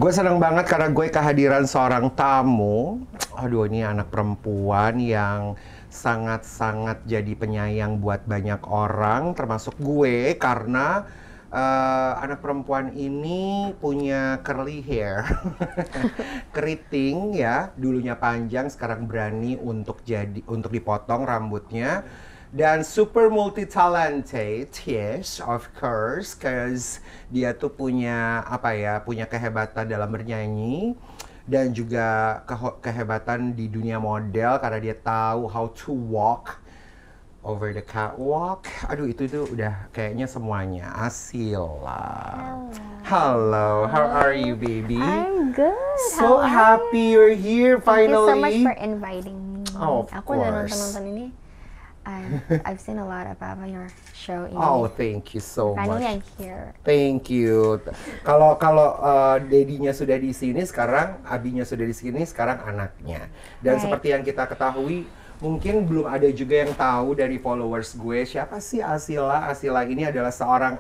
Gue senang banget karena gue kehadiran seorang tamu. Aduh, ini anak perempuan yang sangat-sangat jadi penyayang buat banyak orang, termasuk gue, karena anak perempuan ini punya curly hair, keriting ya, dulunya panjang, sekarang berani untuk dipotong rambutnya. Dan super multi-talented, yes, of course, cause dia tuh punya punya kehebatan dalam bernyanyi dan juga kehebatan di dunia model karena dia tahu how to walk over the catwalk. Aduh, itu udah kayaknya semuanya. Asila. Hello, how are you, baby? I'm good. So happy you're here finally. Thank you so much for inviting me. Oh, of Aku udah course. nonton ini. I've seen a lot about your show ini. Oh, thank you so Finally, much. I'm here. Thank you. Kalau Dedinya sudah di sini, sekarang Abinya sudah di sini, sekarang anaknya. Dan Right. seperti yang kita ketahui, mungkin belum ada juga yang tahu dari followers gue siapa sih Asila. Asila ini adalah seorang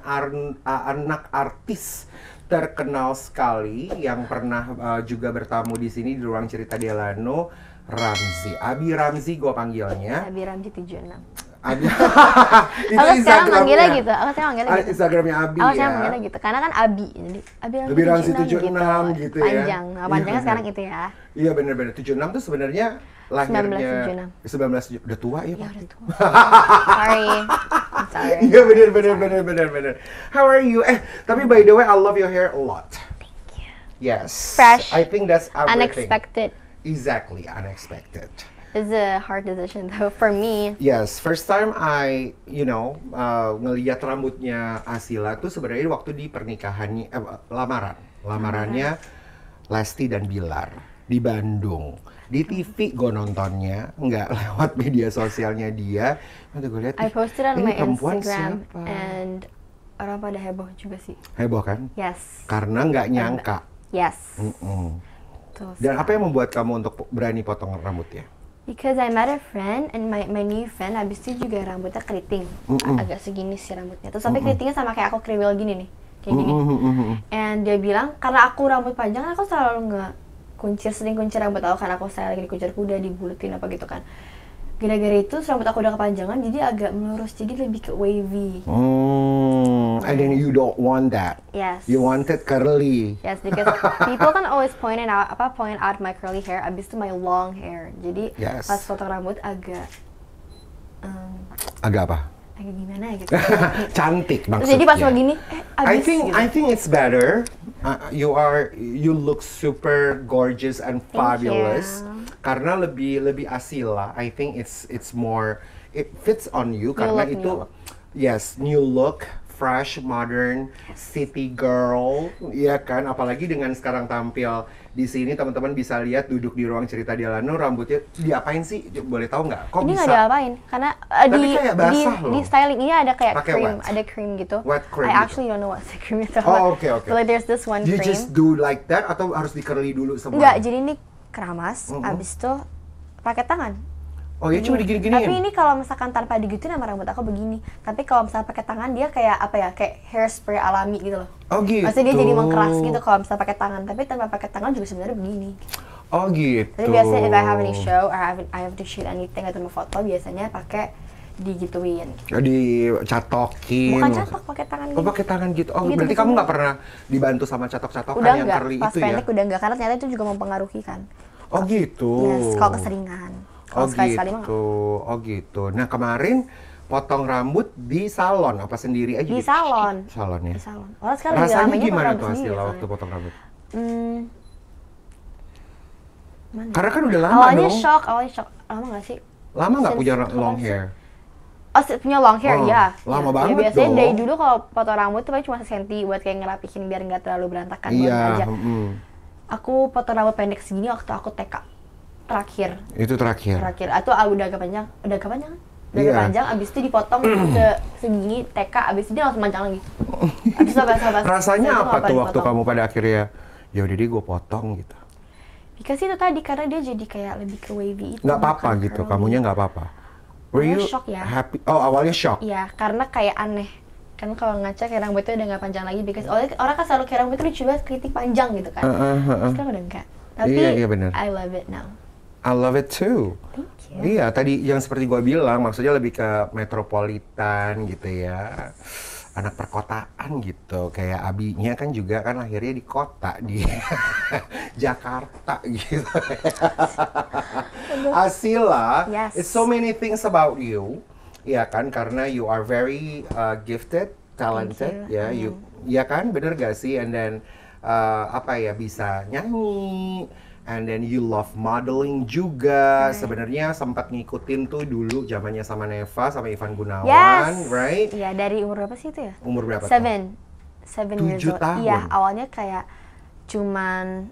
anak artis terkenal sekali yang pernah juga bertamu di sini di ruang cerita Delano. Ramzi, Abi Ramzi gue panggilnya. Abi Ramzi 76. Abi. Aku sekarang manggilnya gitu. Aku sekarang manggilnya gitu. Instagramnya Abi Aku ya. sekarang manggilnya gitu. Karena kan Abi. Jadi Abi Ramzi 76 gitu ya. Panjang. Nah, Iya, panjangnya bener. sekarang itu ya. Iya bener-bener, 76 tuh sebenarnya lahirnya 1976. udah tua ya, Ya Pak? udah tua. Sorry. I'm sorry. Iya bener. How are you? Tapi by the way, I love your hair a lot. Thank you. Yes. Fresh. I think that's everything. Unexpected. Exactly, unexpected. It's a hard decision though for me. Yes, first time I, ngeliat rambutnya Asila tuh sebenarnya waktu di pernikahannya, lamarannya Lesti dan Bilar di Bandung. Di TV gue nontonnya, nggak lewat media sosialnya dia. Nanti gue lihat, I posted on ini my perempuan Instagram siapa? and orang pada heboh juga sih. Heboh kan? Yes. Karena nggak nyangka. Yes. Mm-mm. Betul Dan apa sekali. yang membuat kamu untuk berani potong rambutnya? Because I met a friend and my new friend abis itu juga rambutnya keriting. Agak segini sih rambutnya. Terus sampai keritingnya sama kayak aku kriwil gini nih. Kayak gini. And dia bilang karena aku rambut panjang aku selalu sering kuncir rambut aku karena aku lagi dikuncir kuda, dibulutin apa gitu kan. Gara-gara itu rambut aku udah kepanjangan jadi agak melurus, jadi lebih ke wavy. And then you don't want that. Yes. You want it curly. Yes, because people can always point out my curly hair, abis itu my long hair. Jadi Yes. pas potong rambut agak Agak apa? agak gimana gitu. Cantik Terus maksudnya. jadi pas mau gini, I abis think gitu. I think it's better. You look super gorgeous and fabulous. you. Karena lebih Asila. I think it's more, it fits on you karena look, itu new look. yes, new look, fresh, modern, city girl, iya kan? Apalagi dengan sekarang tampil di sini, teman-teman bisa lihat duduk di ruang cerita Delano, rambutnya diapain sih? Boleh tahu nggak? Kok Ini bisa? nggak diapain, karena Tapi kayak basah di loh. stylingnya ada kayak Pakai cream, what? ada cream gitu. What cream I gitu? actually don't know what the cream itu. Oh, oke. So like there's this one You cream. just do like that atau harus di curly dulu semua? Enggak, jadi ini keramas, abis itu pakai tangan. Oh ya, cuma digini-giniin? Tapi ini kalau misalkan tanpa digituin sama rambut aku begini. Tapi kalau misalnya pakai tangan dia kayak apa ya? Kayak hairspray alami gitu loh. Oh gitu. Maksudnya dia jadi mengkeras gitu kalau misalnya pakai tangan. Tapi tanpa pakai tangan juga sebenarnya begini. Oh gitu. Tapi biasanya if I have any show or I have to shoot anything atau mau foto biasanya pakai digituin. Dicatokin. Bukan catok, pakai tangan Oh gini. pakai tangan gitu. Oh Gitu, berarti gitu. kamu nggak pernah dibantu sama catok-catokan Udah yang enggak, curly pas itu pendek ya? udah enggak karena ternyata itu juga mempengaruhi kan. Oh gitu. Yes, kalau keseringan. Kalau Oh sekali-sekali mah gitu. Oh gitu. Nah kemarin potong rambut di salon apa sendiri aja? di salon. Salon ya. Di salon. Orang sekarang lebih Rasanya ramainya potong gimana rambut tuh sendiri hasilnya soalnya. waktu potong rambut? Mana? Karena kan udah lama awalnya dong. shock. Lama nggak sih? Lama nggak Since punya kapan long sih? hair? Oh, punya long hair, Oh, ya. lama Ya, banget biasanya dong. dari dulu kalau potong rambut tuh paling cuma senti buat kayak ngerapihin biar nggak terlalu berantakan buat Iya. aja. Aku potong rambut pendek segini waktu aku TK. Terakhir. Itu terakhir. Atau udah agak panjang kan? Udah Iya. agak panjang, abis itu dipotong ke segini TK, abis itu dia langsung panjang lagi. Abis itu sampai Rasanya itu apa nggak tuh pernah waktu dipotong. kamu pada akhirnya ya udah deh gue potong gitu? Because itu tadi karena dia jadi kayak lebih ke wavy itu. Nggak apa-apa bukan gitu, curly. kamunya nggak apa-apa. Were Awalnya you shock ya. happy? Oh awalnya shock. Iya, karena kayak aneh. Kan kalau ngaca kayak rambutnya udah nggak panjang lagi, because orang kan selalu kayak rambutnya lucu banget, keriting panjang gitu kan. Sekarang udah enggak. Tapi Iya, bener. I love it now. I love it too. Thank you. Iya, tadi yang seperti gua bilang, maksudnya lebih ke metropolitan gitu ya. Anak perkotaan gitu, kayak Abinya kan juga kan lahirnya di kota, di Jakarta gitu. Asila, Yes. it's so many things about you, ya kan, karena you are very gifted, talented, Thank you. ya, ya kan, bener gak sih? And then apa ya, bisa nyanyi, and then you love modeling juga. Sebenarnya sempat ngikutin tuh dulu zamannya sama Neva, sama Ivan Gunawan, Yes. right? Iya, dari umur berapa sih itu ya? Umur berapa tuh? 7 years 7 old. tahun? Iya, awalnya kayak cuman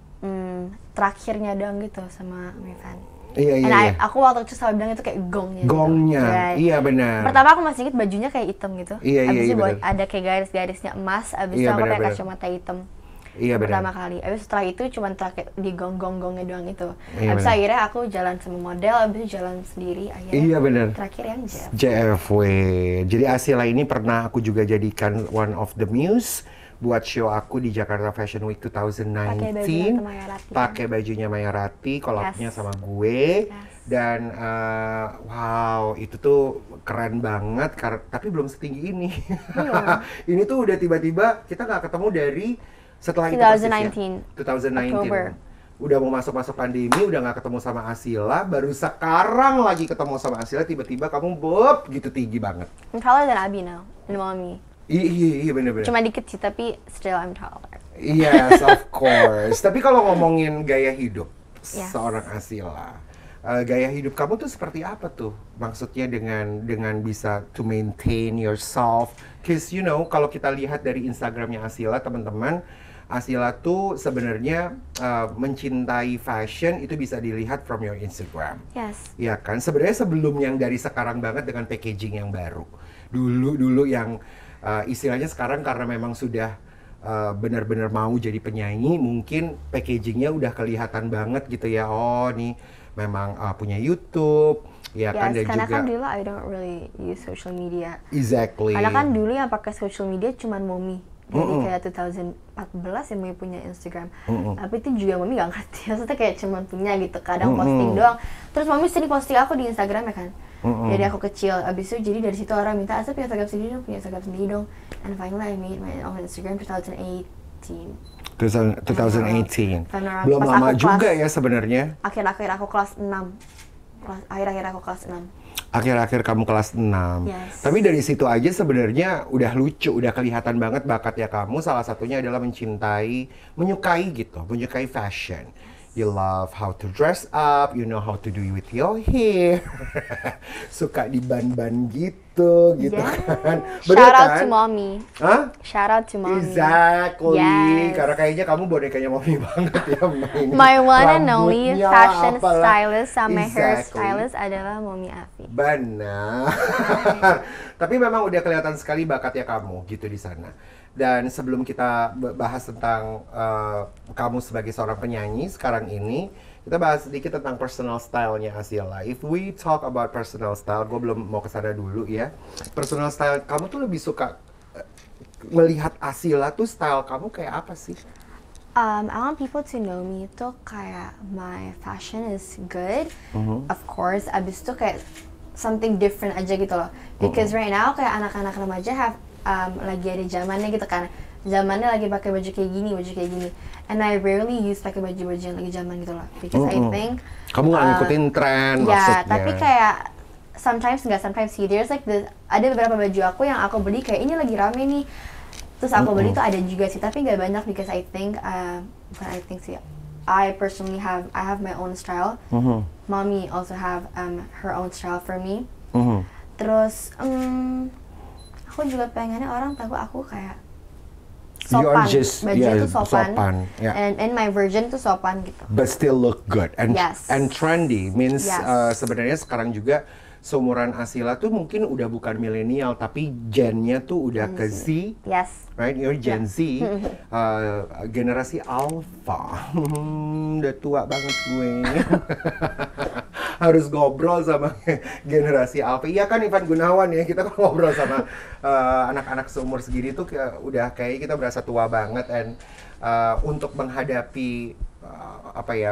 terakhirnya doang gitu sama Ivan. Iya, iya, And iya. aku waktu itu selalu bilang itu kayak gongnya. Gongnya, gitu. Right. iya benar. Pertama aku masih inget bajunya kayak hitam gitu. Iya, iya, Abis iya, itu benar. ada kayak garis-garisnya emas. Abis Iya, itu aku benar, pakai benar. kacamata hitam. Iya benar. Pertama kali. Abis setelah itu cuma terakhir di gong-gongnya doang itu. Iya, Abis benar. akhirnya aku jalan sama model, abis itu jalan sendiri. Akhirnya Iya, benar. terakhir yang Jeff. JFW. Jadi Asila ini pernah aku juga jadikan one of the muse buat show aku di Jakarta Fashion Week 2019. Pakai bajunya Maya Rati, collabnya Yes. sama gue. Yes. Dan wow, itu tuh keren banget, tapi belum setinggi ini. Iya. Ini tuh udah tiba-tiba kita nggak ketemu dari setelah itu 2019. 2019. October. Udah mau masuk pandemi, udah nggak ketemu sama Asila, baru sekarang lagi ketemu sama Asila, tiba-tiba kamu bob gitu tinggi banget. I'm taller than Abby now, and mommy. Iya bener-bener. Cuma dikit sih, tapi still I'm taller. Yes, of course. Tapi kalau ngomongin gaya hidup Yes. seorang Asila, gaya hidup kamu tuh seperti apa tuh? Maksudnya dengan bisa to maintain yourself. Cause you know, kalau kita lihat dari Instagramnya Asila, teman-teman, Asila tuh sebenarnya mencintai fashion itu bisa dilihat from your Instagram. Yes. Ya kan, sebenarnya sebelum yang dari sekarang banget dengan packaging yang baru. Dulu yang istilahnya sekarang karena memang sudah benar-benar mau jadi penyanyi, mungkin packagingnya udah kelihatan banget gitu ya. Oh, nih memang punya YouTube, ya kan, dan karena juga kan dulu I don't really use social media. exactly. Karena kan dulu yang pakai social media cuman Mommy. Jadi kayak 2014 ya Mommy punya Instagram. Tapi itu juga Mommy gak ngerti. Maksudnya kayak cuman punya gitu, kadang posting doang. Terus Mommy sering posting aku di Instagram ya kan. Jadi aku kecil, abis itu jadi dari situ orang minta, Asa punya Instagram sendiri dong, punya Instagram sendiri dong. And finally I made my own Instagram 2018. 2018. Karena Belum pas lama aku juga kelas- ya sebenarnya. Akhir-akhir aku kelas 6. Akhir-akhir aku kelas 6. Akhir-akhir kamu kelas 6. Yes. Tapi dari situ aja sebenarnya udah lucu, udah kelihatan banget bakatnya kamu. Salah satunya adalah menyukai fashion. You love how to dress up, you know how to do with your hair. Suka diban-ban gitu Yeah. kan. Shout out to mommy. Hah? Shout out to mommy. Exactly. Yes. Karena kayaknya kamu bonekanya mommy banget ya. Ini. My one and only Rambutnya, fashion apalah. stylist sama hair Exactly. stylist adalah Mommy Afi. Benar. Tapi memang udah kelihatan sekali bakatnya kamu gitu di sana. Dan sebelum kita bahas tentang kamu sebagai seorang penyanyi sekarang ini, kita bahas sedikit tentang personal style-nya Asila. If we talk about personal style, gue belum mau ke sana dulu ya. Personal style kamu tuh lebih suka melihat Asila tuh style kamu kayak apa sih? I want people to know me tuh kayak my fashion is good, of course. Abis itu kayak something different aja gitu loh. Because right now kayak anak-anak remaja have lagi ada zamannya gitu kan. Zamannya lagi pakai baju kayak gini. And I rarely use pakai baju-baju yang lagi zaman gitu loh. Because I think Kamu nggak ngikutin tren ya, maksudnya. tapi kayak sometimes sih. There's like ada beberapa baju aku yang aku beli kayak ini lagi rame nih. Terus aku beli tuh ada juga sih, tapi nggak banyak because I think bukan I think sih. I personally have my own style. Mommy also have her own style for me. Terus aku juga pengennya orang tahu aku kayak You are sopan. just- Baju yeah, itu sopan. yeah. And my version tuh sopan gitu. But still look good and Yes. trendy means Yes. sebenarnya sekarang juga seumuran Asila tuh mungkin udah bukan milenial tapi gennya tuh udah ke Z, Yes. right? You're Gen Z, generasi Alpha. Udah tua banget gue. harus ngobrol sama generasi Alpha. Iya kan Ivan Gunawan ya, kita kan ngobrol sama anak-anak seumur segini tuh udah kayak kita berasa tua banget. And untuk menghadapi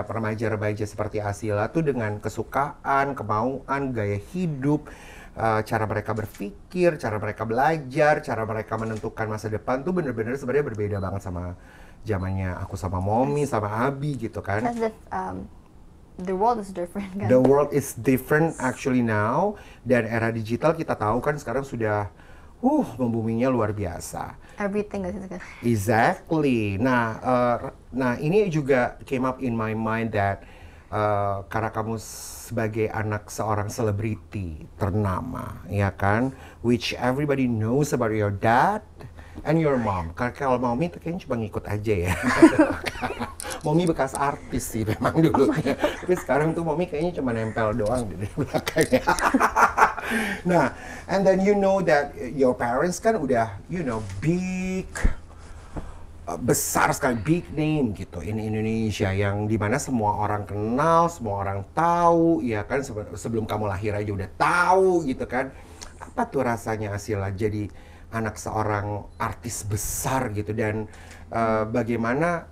remaja-remaja seperti Asila tuh dengan kesukaan, kemauan, gaya hidup, cara mereka berpikir, cara mereka belajar, cara mereka menentukan masa depan tuh bener-bener sebenarnya berbeda banget sama zamannya aku sama Mommy, sama Abi gitu kan. The world is different kan? The world is different actually now, dan era digital kita tahu kan sekarang sudah membuminya luar biasa. Everything is good. Exactly. Nah, ini juga came up in my mind that karena kamu sebagai anak seorang selebriti ternama, ya kan, which everybody knows about your dad and your mom. Kalau Mommy itu kayaknya cuma ngikut aja ya. Mommy bekas artis sih memang dulu. Tapi sekarang tuh Mommy kayaknya cuma nempel doang di belakangnya. Nah, and then you know that your parents kan udah, big, besar sekali, big name gitu in Indonesia, yang dimana semua orang kenal, semua orang tahu, ya kan, sebelum kamu lahir aja udah tahu gitu kan. Apa tuh rasanya Asila jadi anak seorang artis besar gitu, dan bagaimana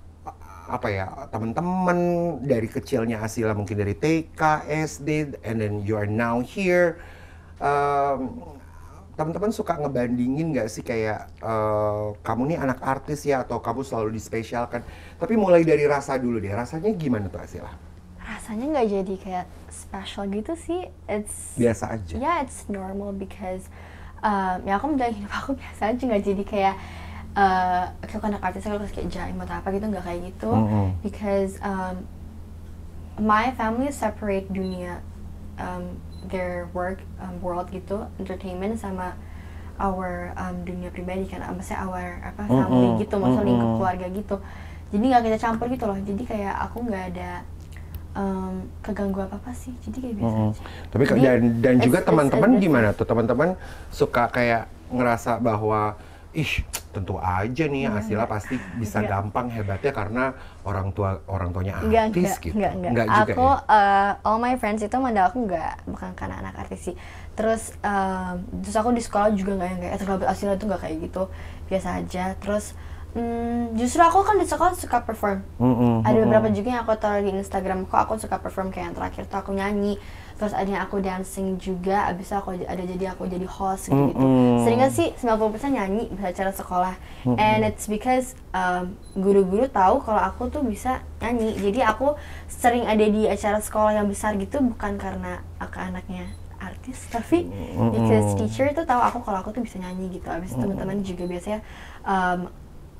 teman-teman dari kecilnya Asila mungkin dari TK, SD, and then you are now here. Teman-teman suka ngebandingin nggak sih kayak kamu nih anak artis ya, atau kamu selalu dispesialkan? Tapi mulai dari rasa dulu deh, rasanya gimana tuh Asila? Rasanya nggak jadi kayak special gitu sih, it's biasa aja. Yeah, it's normal because ya aku menjalani hidup aku biasa aja, nggak jadi kayak aku anak artis aku harus kayak jaim atau apa gitu, nggak kayak gitu. Because my family separate dunia their work world gitu, entertainment sama our dunia pribadi kan, maksudnya our family gitu, maksudnya lingkup keluarga gitu. Jadi nggak kita campur gitu loh. Jadi kayak aku nggak ada keganggu apa sih. Jadi kayak biasa aja. Tapi dan juga teman-teman gimana tuh? Teman-teman suka kayak ngerasa bahwa tentu aja nih Asila pasti bisa gampang hebatnya karena orang tuanya artis gitu. Enggak juga aku, ya? All my friends itu mandang aku bukan karena anak artis sih. Terus aku di sekolah juga nggak yang kayak terlalu Asila tuh nggak kayak gitu, biasa aja. Terus justru aku kan di sekolah suka perform. Ada beberapa juga yang aku taruh di Instagram aku suka perform, kayak yang terakhir tuh aku nyanyi. Terus ada yang aku dancing juga, abis itu aku jadi host gitu. Seringnya sih 90% nyanyi bisa acara sekolah. And it's because guru-guru tahu kalau aku tuh bisa nyanyi. Jadi aku sering ada di acara sekolah yang besar gitu, bukan karena aku anaknya artis, tapi because teacher tuh tahu kalau aku tuh bisa nyanyi gitu. Abis itu teman-teman juga biasanya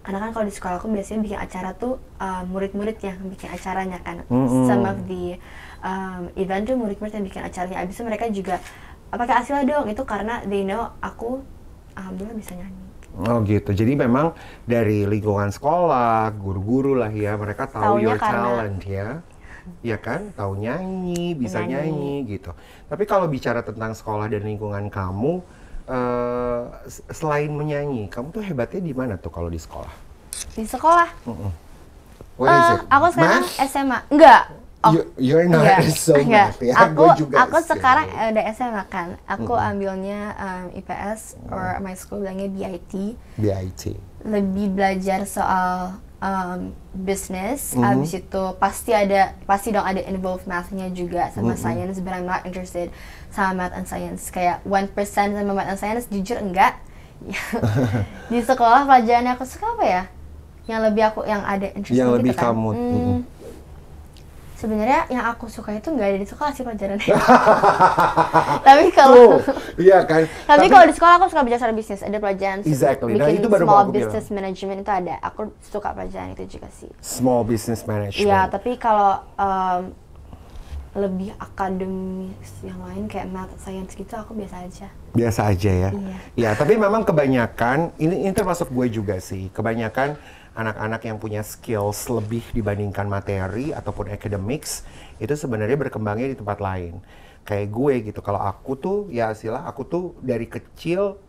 karena kan kalau di sekolah aku biasanya bikin acara tuh murid-murid yang bikin acaranya kan. Some of the event tuh murid-murid yang bikin acaranya. Abis itu mereka juga pakai Asila dong, itu karena they know aku alhamdulillah bisa nyanyi. Oh gitu, jadi memang dari lingkungan sekolah, guru-guru lah ya, mereka tahu your talent ya. Ya kan, tahu nyanyi, bisa nyanyi gitu. Tapi kalau bicara tentang sekolah dan lingkungan kamu, selain menyanyi, kamu tuh hebatnya di mana tuh kalau di sekolah? Di sekolah? What is it? Aku sekarang SMA. Enggak. You're not so math ya. Aku sekarang udah SMA kan. Aku ambilnya IPS, or my school bilangnya BIT. BIT. Lebih belajar soal business. Abis itu pasti dong ada involve mathnya juga sama science, but I'm not interested sama math and science. Kayak 1% sama math and science jujur enggak. Di sekolah pelajaran aku suka apa ya? Yang ada interest yang lebih gitu kan. kamu. Sebenarnya yang aku suka itu nggak ada di sekolah sih pelajarannya. Tapi kalau iya kan. Tapi kalau di sekolah aku suka belajar bisnis, ada pelajaran exactly. bikin itu baru small aku business bilang. management itu ada. Aku suka pelajaran itu juga sih. Small business management. Iya, tapi kalau lebih akademis yang lain kayak math, science gitu aku biasa aja. Biasa aja ya. Iya. Ya, tapi memang kebanyakan ini termasuk gue juga sih. Kebanyakan anak-anak yang punya skills lebih dibandingkan materi ataupun academics itu sebenarnya berkembangnya di tempat lain. Kayak gue gitu, kalau aku tuh ya Sila, aku tuh dari kecil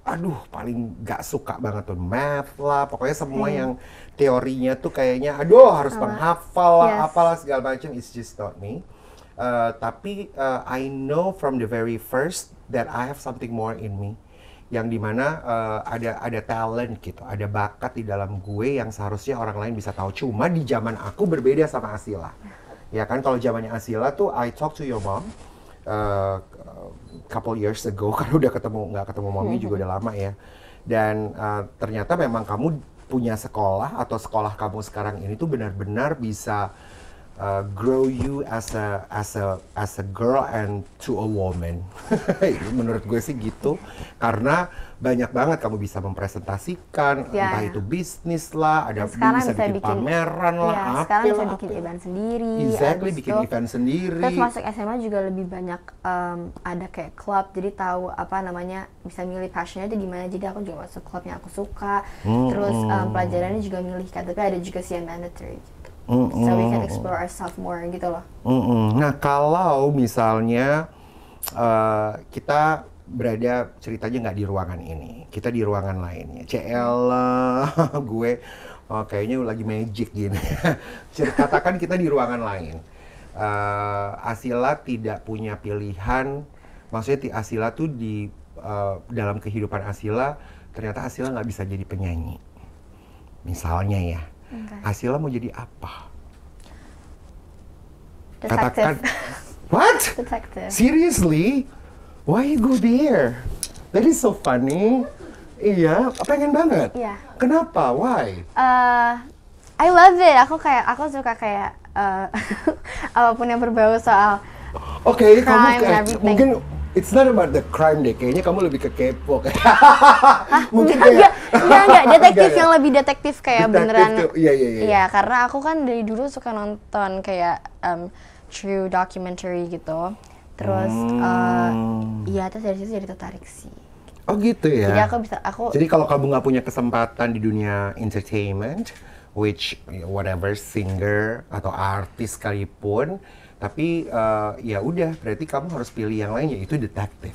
paling gak suka banget tuh math lah, pokoknya semua yang teorinya tuh kayaknya harus menghafal lah, apalah segala macam, it's just not me. Tapi I know from the very first that I have something more in me, yang dimana ada talent gitu, ada bakat di dalam gue yang seharusnya orang lain bisa tahu. Cuma di zaman aku berbeda sama Asila. Ya kan, kalau zamannya Asila tuh I talk to your mom couple years ago, kan udah nggak ketemu mommy juga udah lama ya. Dan ternyata memang kamu punya sekolah, atau sekolah kamu sekarang ini tuh benar-benar bisa grow you as a girl and to a woman. Menurut gue sih gitu, karena banyak banget kamu bisa mempresentasikan, entah itu bisnis lah, ada bisa bikin pameran lah, sekarang bisa bikin event sendiri, bikin event sendiri. Terus masuk SMA juga lebih banyak ada kayak klub, jadi tahu apa namanya, bisa milih passionnya itu di mana. Jadi aku juga masuk klub yang aku suka. Terus pelajarannya juga milih kan, tapi ada juga sih yang mandatory. So we can explore ourselves more gitu loh. Nah, kalau misalnya kita berada, ceritanya nggak di ruangan ini, kita di ruangan lainnya. Gue kayaknya lagi magic gini. Katakan kita di ruangan lain. Asila tidak punya pilihan, maksudnya Asila tuh di dalam kehidupan Asila, ternyata Asila nggak bisa jadi penyanyi. Misalnya ya. Asila mau jadi apa? Detective. Katakan, what? Detective. Seriously? Why you go there? That is so funny. Iya, pengen banget. Iya. Kenapa? Why? I love it. Aku suka kayak apapun yang berbau soal Oke, kamu crime and everything. mungkin it's not about the crime deh. Kayaknya kamu lebih ke kepo. Mungkin kayak enggak, detektif yang lebih detektif kayak beneran. Iya. Iya, karena aku kan dari dulu suka nonton kayak true documentary gitu. Terus iya, terus dari situ jadi tertarik sih. Oh gitu ya. Jadi Jadi kalau kamu nggak punya kesempatan di dunia entertainment, which whatever, singer atau artis sekalipun, tapi ya udah, berarti kamu harus pilih yang lain, yaitu detektif.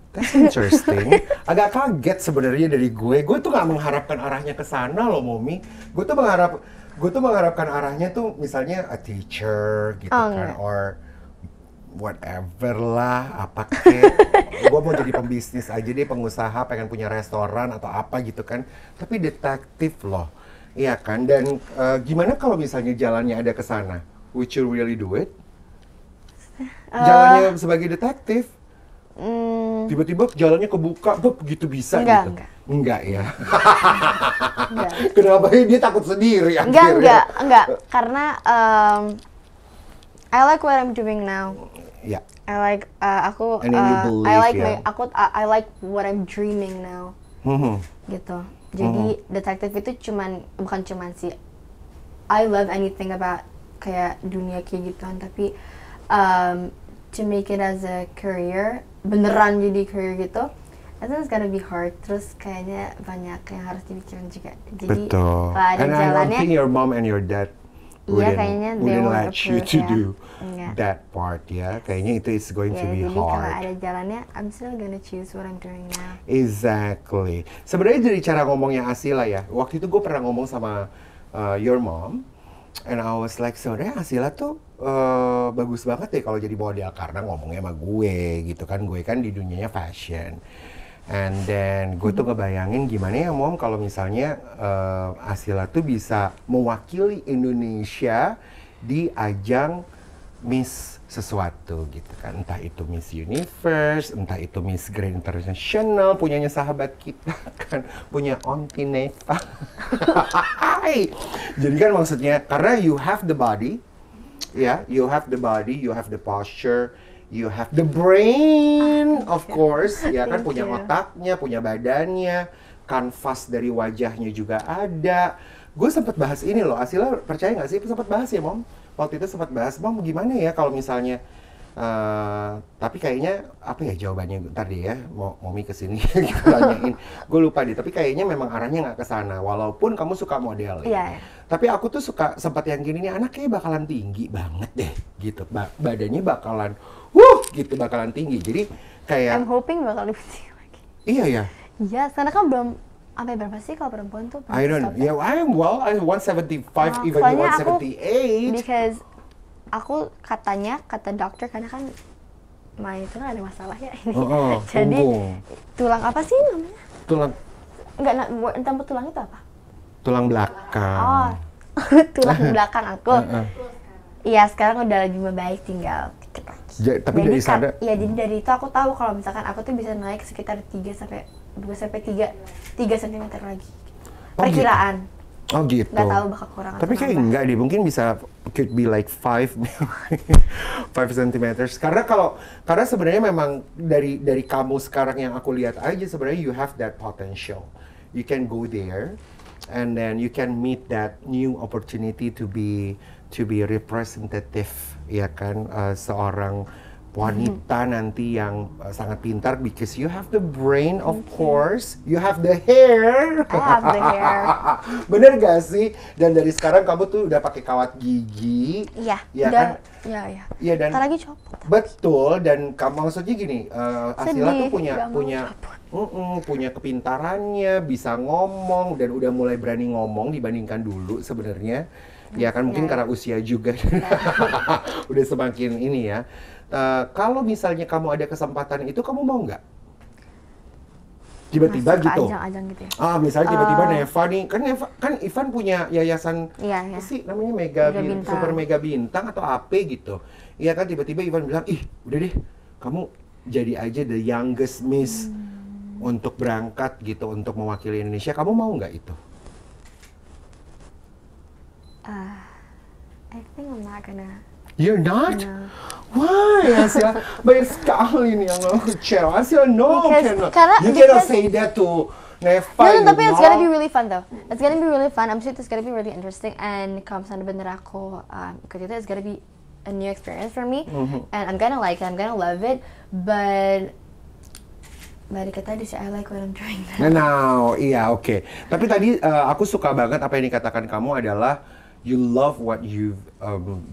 That's interesting. Agak kaget sebenarnya dari gue. Gue tuh nggak mengharapkan arahnya ke sana loh, Momi. Gue tuh mengharapkan arahnya tuh misalnya a teacher gitu kan, or whatever lah, apa kek. Gue mau jadi pembisnis aja deh, pengusaha, pengen punya restoran atau apa gitu kan. Tapi detektif loh, iya kan. Dan gimana kalau misalnya jalannya ada ke sana? Would you really do it? Jalannya sebagai detektif? Tiba-tiba jalannya kebuka, begitu bisa gitu? Enggak ya? Enggak. Kenapa dia takut sendiri akhirnya? Enggak. Karena I like what I'm doing now. Ya. I like And then you believe, I like what I'm dreaming now. Gitu. Jadi detektif itu bukan cuman sih. I love anything about kayak dunia kayak gituan, tapi to make it as a career, beneran jadi career gitu, I think it's gonna be hard. Terus kayaknya banyak yang harus dipikirin juga. Jadi betul. kalau ada And jalannya, I don't think your mom and your dad wouldn't let you to do that part ya. Kayaknya itu is going to be jadi hard. Kalau ada jalannya, I'm still gonna choose what I'm doing now. Exactly. Sebenarnya dari cara ngomongnya Asila ya, waktu itu gue pernah ngomong sama your mom, and I was like, sebenarnya Asila tuh bagus banget deh kalau jadi model, karena ngomongnya sama gue gitu kan. Gue kan di dunianya fashion. And then gue tuh ngebayangin gimana ya Mom kalau misalnya Asila tuh bisa mewakili Indonesia di ajang Miss sesuatu gitu kan. Entah itu Miss Universe, entah itu Miss Grand International, punyanya sahabat kita kan, punya Onti Neva. Jadi kan maksudnya, karena you have the body, ya, you have the body, you have the posture, you have the brain, of course, ya kan, punya otaknya, punya badannya, kanvas dari wajahnya juga ada. Gue sempat bahas ini loh, Asila percaya nggak sih? Sempat bahas ya, Mom? Waktu itu sempat bahas, Mom gimana ya kalau misalnya, tapi kayaknya apa ya jawabannya, ntar deh ya, Momi kesini kita tanyain. Gue lupa deh, tapi kayaknya memang arahnya nggak ke sana, walaupun kamu suka model. Iya. Tapi aku tuh suka sempat yang gini nih, anak kayaknya bakalan tinggi banget deh, gitu. Badannya bakalan, gitu, bakalan tinggi. Jadi kayak. I'm hoping bakal lebih tinggi lagi. Iya ya. Iya, karena kan belum. Sampai berapa sih kalau perempuan tuh? I don't know. Yeah, I'm 175, even soalnya 178. Because aku kata dokter karena kan itu kan ada masalah ya ini. Jadi tulang apa sih namanya? Tulang. Enggak, entah tulang itu apa? Tulang belakang. Oh, tulang belakang aku. Iya, sekarang udah lebih membaik, tinggal dikit lagi. Tapi dari sana? Iya, jadi dari itu aku tahu kalau misalkan aku tuh bisa naik sekitar 2 sampai 3 cm lagi. Perkiraan. Oh gitu. Nggak tahu bakal kurang atau tapi kayak enggak deh, mungkin bisa could be like 5 centimeters. Karena sebenarnya memang dari kamu sekarang yang aku lihat aja sebenarnya you have that potential. You can go there and then you can meet that new opportunity to be representative, ya kan, seorang wanita nanti yang sangat pintar because you have the brain, of course, you have the hair. I have the hair. Bener gak sih? Dan dari sekarang kamu tuh udah pakai kawat gigi. Iya. Ya udah, kan? Iya. Iya, dan ntar lagi copot. Betul, dan kamu maksudnya gini, Asila tuh punya kepintarannya, bisa ngomong dan udah mulai berani ngomong dibandingkan dulu sebenarnya. Ya kan, mungkin karena usia juga udah semakin ini ya. Kalau misalnya kamu ada kesempatan itu, kamu mau nggak? Tiba-tiba gitu. Ajang-ajang gitu ya. Misalnya tiba-tiba Neva nih, kan Ivan punya yayasan apa sih namanya Super Mega Bintang atau AP gitu. Iya kan, tiba-tiba Ivan bilang, "Ih, udah deh, kamu jadi aja the youngest miss untuk berangkat gitu untuk mewakili Indonesia." Kamu mau nggak itu? I think I'm not gonna. You're not? No. Why, Asia? Banyak sekali nih yang kecewa. Asia, no, you cannot say that to Neva. No, tapi it's gonna be really fun though. It's gonna be really fun. I'm sure it's gonna be really interesting. And kalau misalnya bener aku ikut itu, it's gonna be a new experience for me. And I'm gonna like it. I'm gonna love it. But balik ke tadi sih, I like what I'm doing now. Nah, iya, oke. Tapi tadi aku suka banget apa yang dikatakan kamu adalah you love what you've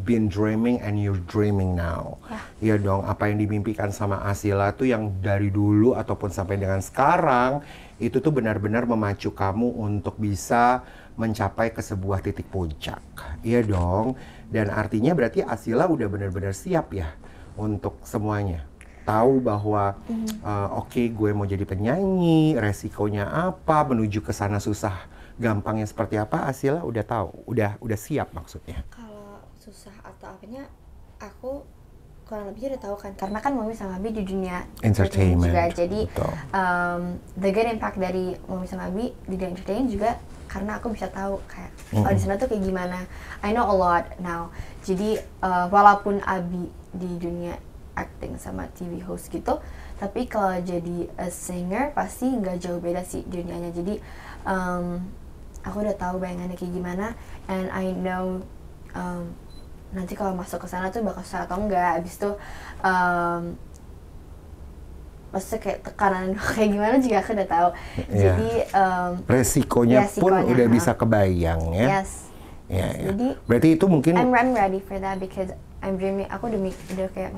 been dreaming and you're dreaming now. Iya dong, apa yang dimimpikan sama Asila tuh yang dari dulu ataupun sampai dengan sekarang itu tuh benar-benar memacu kamu untuk bisa mencapai ke sebuah titik puncak. Iya dong, dan artinya berarti Asila udah benar-benar siap ya untuk semuanya. Tahu bahwa oke, gue mau jadi penyanyi, resikonya apa, menuju ke sana susah gampangnya seperti apa, Asila udah tahu, udah siap maksudnya. Kalau susah atau apanya, aku kurang lebih udah tahu kan, karena kan Mami sama Abi di dunia entertainment juga, jadi the good impact dari Mami sama Abi di dunia entertainment juga karena aku bisa tahu kayak di sana tuh kayak gimana. I know a lot now. Jadi walaupun Abi di dunia acting sama TV host gitu, tapi kalau jadi a singer pasti nggak jauh beda sih dunianya. Jadi aku udah tahu bayangannya kayak gimana, and I know nanti kalau masuk ke sana tuh bakal susah atau enggak. Abis itu maksudnya kayak tekanan kayak gimana juga aku udah tahu. Jadi resikonya pun udah bisa kebayang ya. Yes. Jadi berarti itu mungkin I'm ready for that because I'm dreaming. Aku udah kayak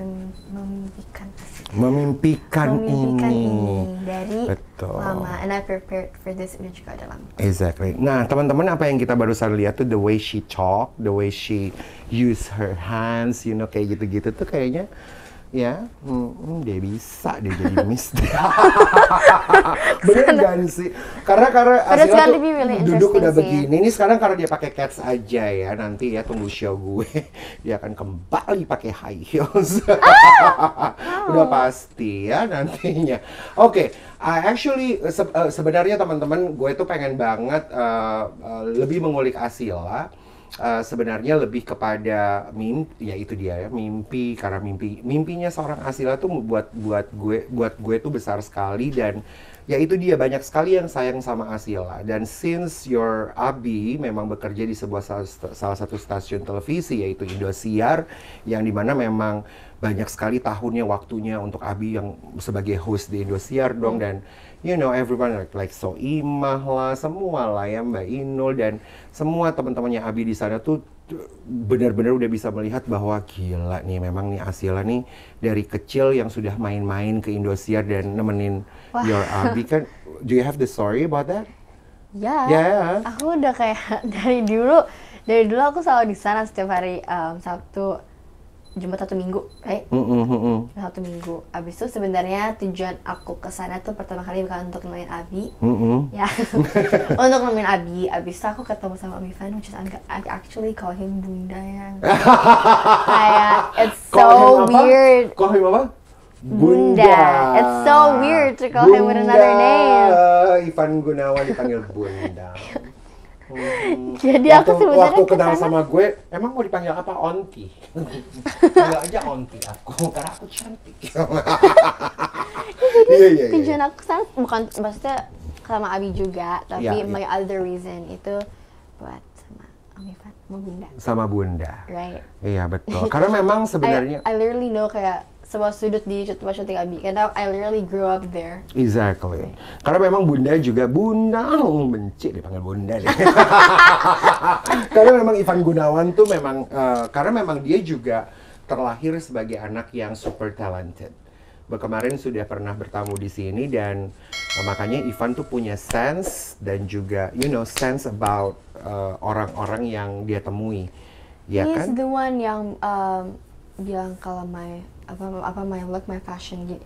memimpikan ini dari lama, and I prepared for this udah juga udah lama. Exactly. Nah, teman-teman, apa yang kita barusan lihat tuh the way she talk, the way she use her hands, you know, kayak gitu-gitu tuh kayaknya ya, dia bisa dia jadi miss. Bener kan sih? Karena Asila tuh really duduk udah begini. Ini sekarang karena dia pakai cats aja ya. Nanti ya tunggu show gue, dia akan kembali pakai high heels. Udah pasti ya nantinya. Oke, actually sebenarnya teman-teman, gue tuh pengen banget lebih mengulik Asila. Sebenarnya lebih kepada mimpi, ya itu dia ya, mimpi, karena mimpinya seorang Asila tuh buat gue tuh besar sekali, dan ya itu dia, banyak sekali yang sayang sama Asila. Dan since your Abi memang bekerja di salah satu stasiun televisi yaitu Indosiar, yang dimana memang banyak sekali tahunnya waktunya untuk Abi yang sebagai host di Indosiar dong, dan you know everyone like Soimah lah, semua lah ya, Mbak Inul dan semua teman-temannya Abi di sana tuh benar-benar udah bisa melihat bahwa gila nih, memang nih Asila nih dari kecil yang sudah main-main ke Indosiar dan nemenin your Abi kan. Do you have the story about that? Ya, aku udah kayak dari dulu aku selalu di sana setiap hari Sabtu Jumat satu minggu, right? Satu minggu. Abis itu sebenarnya tujuan aku ke sana tuh pertama kali bukan untuk nemuin Abi, ya, untuk nemuin Abi. Abis itu aku ketemu sama Om Ivan, which is I actually call him Bunda yang kayak it's so weird. Call him apa? Bunda. It's so weird to call him with another name. Ivan Gunawan dipanggil Bunda. Jadi aku sebenarnya waktu kenal sama gue, emang mau dipanggil apa? Onti. Panggil aja Onti aku, karena aku cantik. Iya. Tujuan aku sana bukan maksudnya sama Abi juga, tapi my other reason itu buat sama Om Ivan, sama Bunda. Sama Bunda. Right. Iya betul. Karena memang sebenarnya I literally know kayak semua sudut di tempat syuting Abi, karena I literally grew up there. Exactly. Karena memang Bunda juga benci dipanggil Bunda deh. Karena memang Ivan Gunawan tuh memang karena memang dia juga terlahir sebagai anak yang super talented. Kemarin sudah pernah bertamu di sini dan makanya Ivan tuh punya sense dan juga sense about orang-orang yang dia temui. Ya kan? He's the one yang bilang kalau my look, my fashion,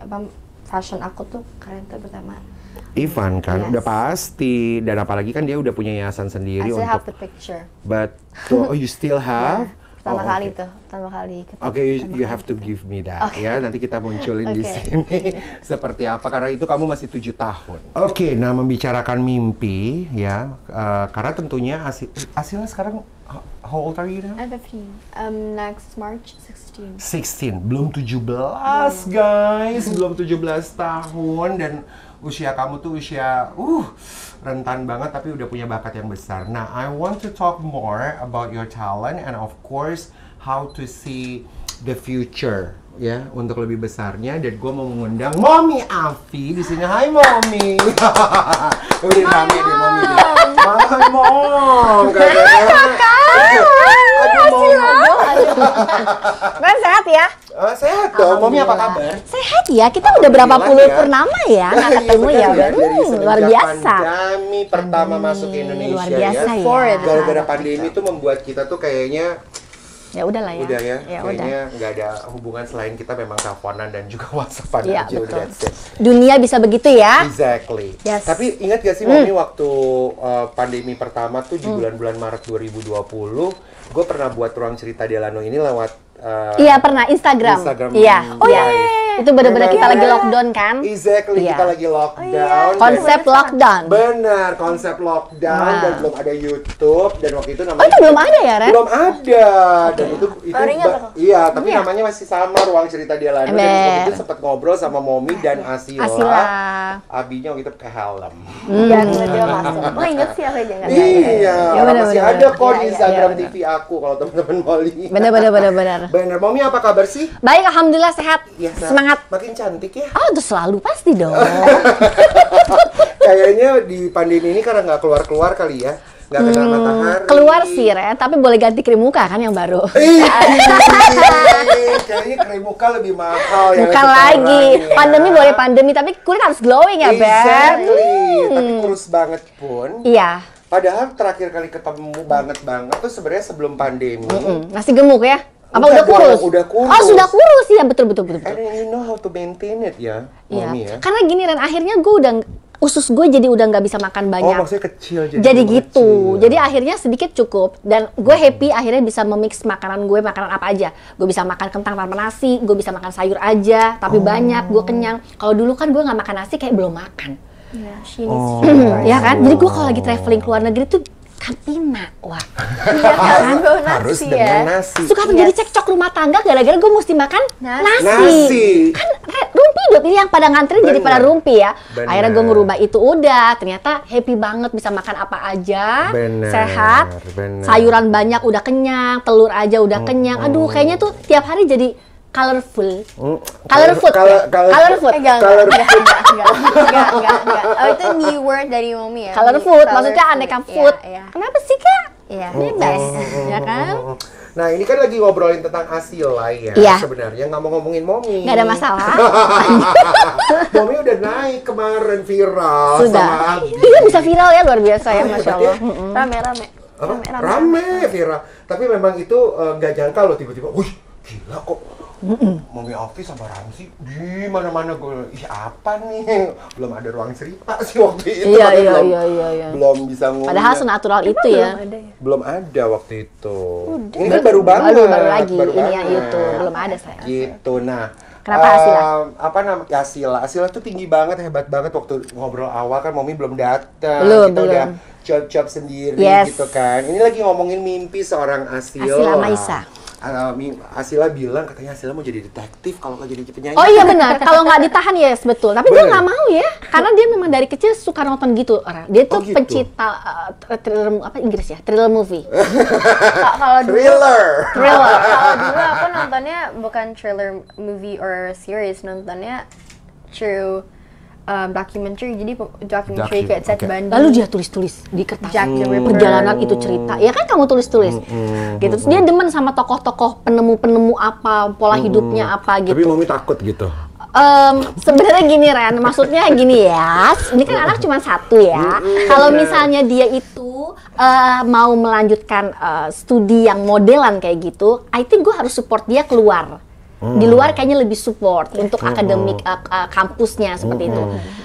fashion aku tuh keren tuh pertama. Ivan kan udah pasti, dan apalagi kan dia udah punya yayasan sendiri I still untuk. have the picture. But you still have? Pertama kali. Oke, you have to give me that ya. Nanti kita munculin di sini seperti apa karena itu kamu masih 7 tahun. Oke, nah membicarakan mimpi ya, karena tentunya Asila sekarang how old are you now? I'm 15. Next March 16. 16, belum 17 guys, belum 17 tahun dan usia kamu tuh usia rentan banget tapi udah punya bakat yang besar. Nah, I want to talk more about your talent and of course how to see the future ya untuk lebih besarnya, dan gue mau mengundang Mommy Afi di sini. Hai Mommy. Udah rame deh Mommy. Hai Mom. Kan sehat ya? Sehat dong, Mommy apa kabar? Sehat ya, kita udah berapa puluh purnama ya nggak ketemu ya. Luar biasa. Pandemi pertama masuk ke Indonesia luar biasa ya. Gara-gara pandemi tuh membuat kita tuh kayaknya ya udahlah ya. Udah ya, ya kayaknya nggak ada hubungan selain kita memang teleponan dan juga WhatsAppan ya, aja. Udah that's it. Dunia bisa begitu ya. Exactly. Yes. Tapi ingat gak sih Mommy waktu pandemi pertama tuh di bulan-bulan Maret 2020, gue pernah buat ruang cerita Delano ini lewat iya pernah Instagram. Iya. Itu benar-benar kita lagi lockdown kan? Exactly, kita lagi lockdown. Konsep lockdown. Benar, konsep lockdown dan belum ada YouTube dan waktu itu namanya. Oh, itu belum ada ya, Ren? Belum ada. Dan itu iya, tapi namanya masih sama, Ruang Cerita Delano. Dan waktu itu sempat ngobrol sama Mommy dan Asila. Abinya waktu itu pakai helm. Dan dia masuk. Oh, ingat sih aku jangan. Iya, masih ada kok di Instagram TV aku kalau teman-teman mau lihat. Benar. Benar, Mommy apa kabar sih? Baik, alhamdulillah sehat. Ya, semangat. Makin cantik ya. Oh, itu selalu pasti dong. Kayaknya di pandemi ini karena nggak keluar-keluar kali ya. Nggak kena matahari. Keluar sih, Ren, tapi boleh ganti krim muka kan yang baru. Kayaknya krim muka lebih mahal ya. Bukan lagi. Ya. Pandemi boleh pandemi, tapi kulit harus glowing ya, Beb. Exactly. Tapi kurus banget pun. Iya. Padahal terakhir kali ketemu banget tuh sebenarnya sebelum pandemi. Masih gemuk ya? Apa udah kurus? Udah kurus. Oh, sudah kurus ya, betul. And you know how to maintain it ya, Mommy ya. Karena gini Ren, akhirnya gue udah usus gue jadi udah nggak bisa makan banyak. Oh, maksudnya kecil jadi gitu. Kecil. Jadi akhirnya sedikit cukup dan gue happy akhirnya bisa memix makanan gue, makanan apa aja. Gue bisa makan kentang tanpa nasi, gue bisa makan sayur aja tapi banyak, gue kenyang. Kalau dulu kan gue nggak makan nasi kayak belum makan. Ya kan? Jadi gue kalau lagi traveling ke luar negeri tuh kantina, wah. Harus dengan nasi. Suka terjadi cekcok rumah tangga gara-gara gue mesti makan nasi. Kan rumpi udah pilih yang pada nganterin jadi pada rumpi ya. Akhirnya gue ngerubah itu udah. Ternyata happy banget bisa makan apa aja, sehat, sayuran banyak udah kenyang, telur aja udah kenyang. Aduh, kayaknya tuh tiap hari jadi colorful. Colorful. Enggak. Oh, itu new word dari Mommy ya. Colorful, maksudnya aneka food. Kenapa sih, Kak? Iya. Bebas, ya kan? Nah, ini kan lagi ngobrolin tentang Asila ya. Iya. Sebenarnya nggak mau ngomongin Mommy. Nggak ada masalah. Mommy udah naik kemarin viral. Sudah. Sama Iya, bisa viral ya, luar biasa ya, Masya Allah. Rame. Rame viral. Tapi memang itu nggak jangka loh tiba-tiba. Wih, gila kok Mami Afi sama Ramzi di mana-mana. Gue, ih apa nih? Belum ada ruang cerita sih waktu itu. Iya. Belum bisa ngomong. Padahal senatural itu ya. Belum ada waktu itu. Ini kan baru banget. Baru lagi. Ini yang YouTube belum ada saya. Gitu. Nah, kenapa Asila? Apa namanya? Asila tuh tinggi banget, hebat banget. Waktu ngobrol awal kan Mami belum datang. Belum. Udah cuap-cuap sendiri gitu kan. Ini lagi ngomongin mimpi seorang Asila. Asila Maisa. Asila bilang katanya Asila mau jadi detektif kalau nggak jadi penyanyi. Oh iya benar, kalau nggak ditahan ya betul. Tapi dia nggak mau ya, karena dia memang dari kecil suka nonton gitu orang. Dia tuh pencinta thriller apa Inggris ya, thriller movie. Kalau dulu, Thriller. kalau dulu aku nontonnya bukan thriller movie or series, nontonnya true documentary. Jadi documentary kayak Ted Bundy. Lalu dia tulis-tulis di kertas Jack the Ripper. perjalanan itu cerita. Ya kan kamu tulis-tulis. Gitu. Terus dia demen sama tokoh-tokoh penemu-penemu apa, pola hidupnya apa gitu. Tapi Mami takut gitu. Sebenarnya gini Ren, maksudnya gini ya, ini kan anak cuma satu ya. Kalau misalnya dia itu mau melanjutkan studi yang modelan kayak gitu, I think gue harus support dia keluar. Di luar kayaknya lebih support untuk akademik kampusnya seperti itu.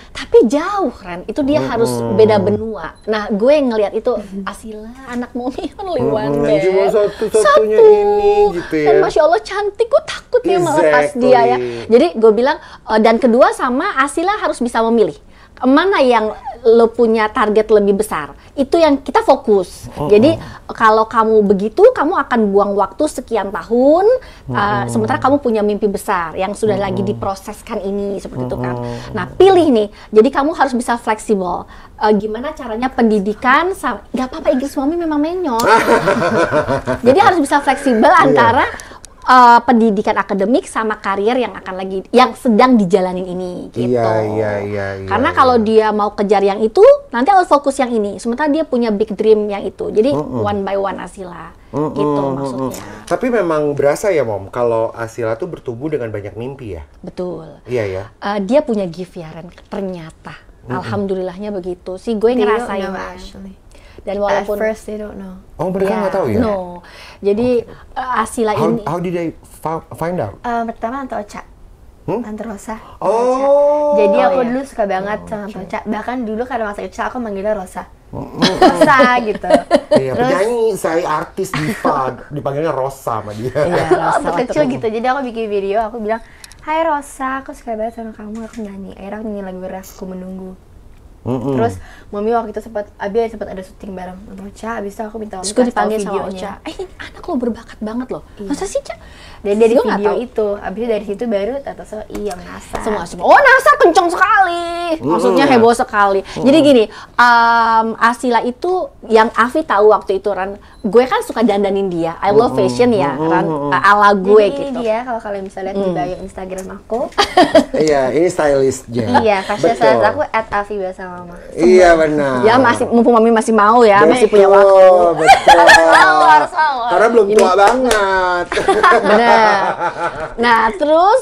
Tapi jauh Ren, itu dia harus beda benua. Nah gue ngelihat itu Asila anak Mami only one Cuma satu-satunya ini gitu ya. Dan Masya Allah cantik, gue takut ya melepas dia ya. Jadi gue bilang, dan kedua sama Asila harus bisa memilih. Mana yang lo punya target lebih besar, itu yang kita fokus. Jadi kalau kamu begitu, kamu akan buang waktu sekian tahun, sementara kamu punya mimpi besar yang sudah lagi diproseskan ini, seperti itu kan. Nah pilih nih, jadi kamu harus bisa fleksibel. Gimana caranya pendidikan, gak apa-apa Inggris Mami memang menyot. Jadi harus bisa fleksibel antara pendidikan akademik sama karir yang sedang dijalanin ini gitu. Iya. Karena kalau dia mau kejar yang itu, nanti harus fokus yang ini. Sementara dia punya big dream yang itu. Jadi one by one Asila. Gitu maksudnya. Tapi memang berasa ya Mom, kalau Asila tuh bertumbuh dengan banyak mimpi ya? Betul. Iya ya. Dia punya gift ya Ren, ternyata. Alhamdulillahnya begitu. Sih gue ngerasain. Dan walaupun at first they don't know. Oh mereka nggak tahu ya? No. Jadi Asila ini. How did they find out? Pertama Tante Ocha, Tante Rosa. Oh. Jadi aku dulu suka banget sama Tante Ocha. Bahkan dulu karena masa kecil aku manggilnya Rosa. Rosa gitu. Iya, penyanyi, saya artis diva, dipanggilnya Rosa sama dia. Iya, Waktu kecil gitu. Jadi aku bikin video, aku bilang, "Hai Rosa, aku suka banget sama kamu." Aku nyanyi. Akhirnya aku nyanyi lagu Rasku Menunggu. Terus Mami waktu itu sempat ada syuting bareng Tante Ocha. Abis itu aku minta Mami Terus gue kasih tahu dipanggil sama videonya. Ocha. Ini anak lo berbakat banget loh. Masa sih Ca? Dan dari Gue nggak video tahu. itu, abis itu dari situ baru Tante So yang NASA. Semua. Oh NASA kenceng sekali. Maksudnya heboh sekali. Jadi gini, Asila itu yang Afi tahu waktu itu Ran. Gue kan suka dandanin dia. I love fashion ya Ran. Ala gue Jadi gitu. ini dia kalau kalian bisa lihat di bio Instagram aku. Iya, ini stylistnya. Iya, fashion Betul. stylist aku @Afi Bahasa Mama. Iya benar. Ya masih, mumpung Mami masih mau ya, masih punya Betul, waktu. Betul. harus mau. Karena belum tua banget. Bener. Nah terus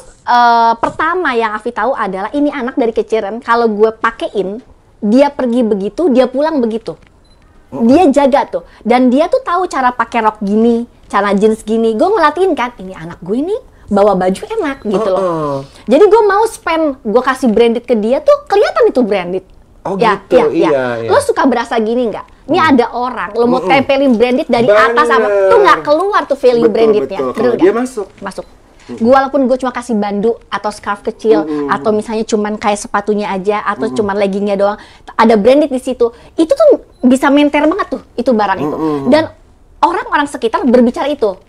pertama yang Afi tahu adalah ini anak dari kecil kan, kalau gue pakein, dia pergi begitu, dia pulang begitu. Dia jaga tuh, dan dia tuh tahu cara pakai rok gini, cara jeans gini. Gue ngelatihin kan, ini anak gue nih bawa baju enak gitu loh. Jadi gue mau spend, gue kasih branded ke dia tuh kelihatan itu branded. Oh Ya, gitu, iya. iya. Lo suka berasa gini nggak? Ini ada orang, lo mau tempelin branded dari Bener. atas apa, tuh nggak keluar tuh value brandednya. Betul. Bener Kalau nggak? dia masuk. Masuk. Walaupun gue cuma kasih bandu atau scarf kecil atau misalnya cuman kayak sepatunya aja atau cuman leggingnya doang, ada branded di situ, itu tuh bisa menter banget tuh itu barang itu. Dan orang-orang sekitar berbicara itu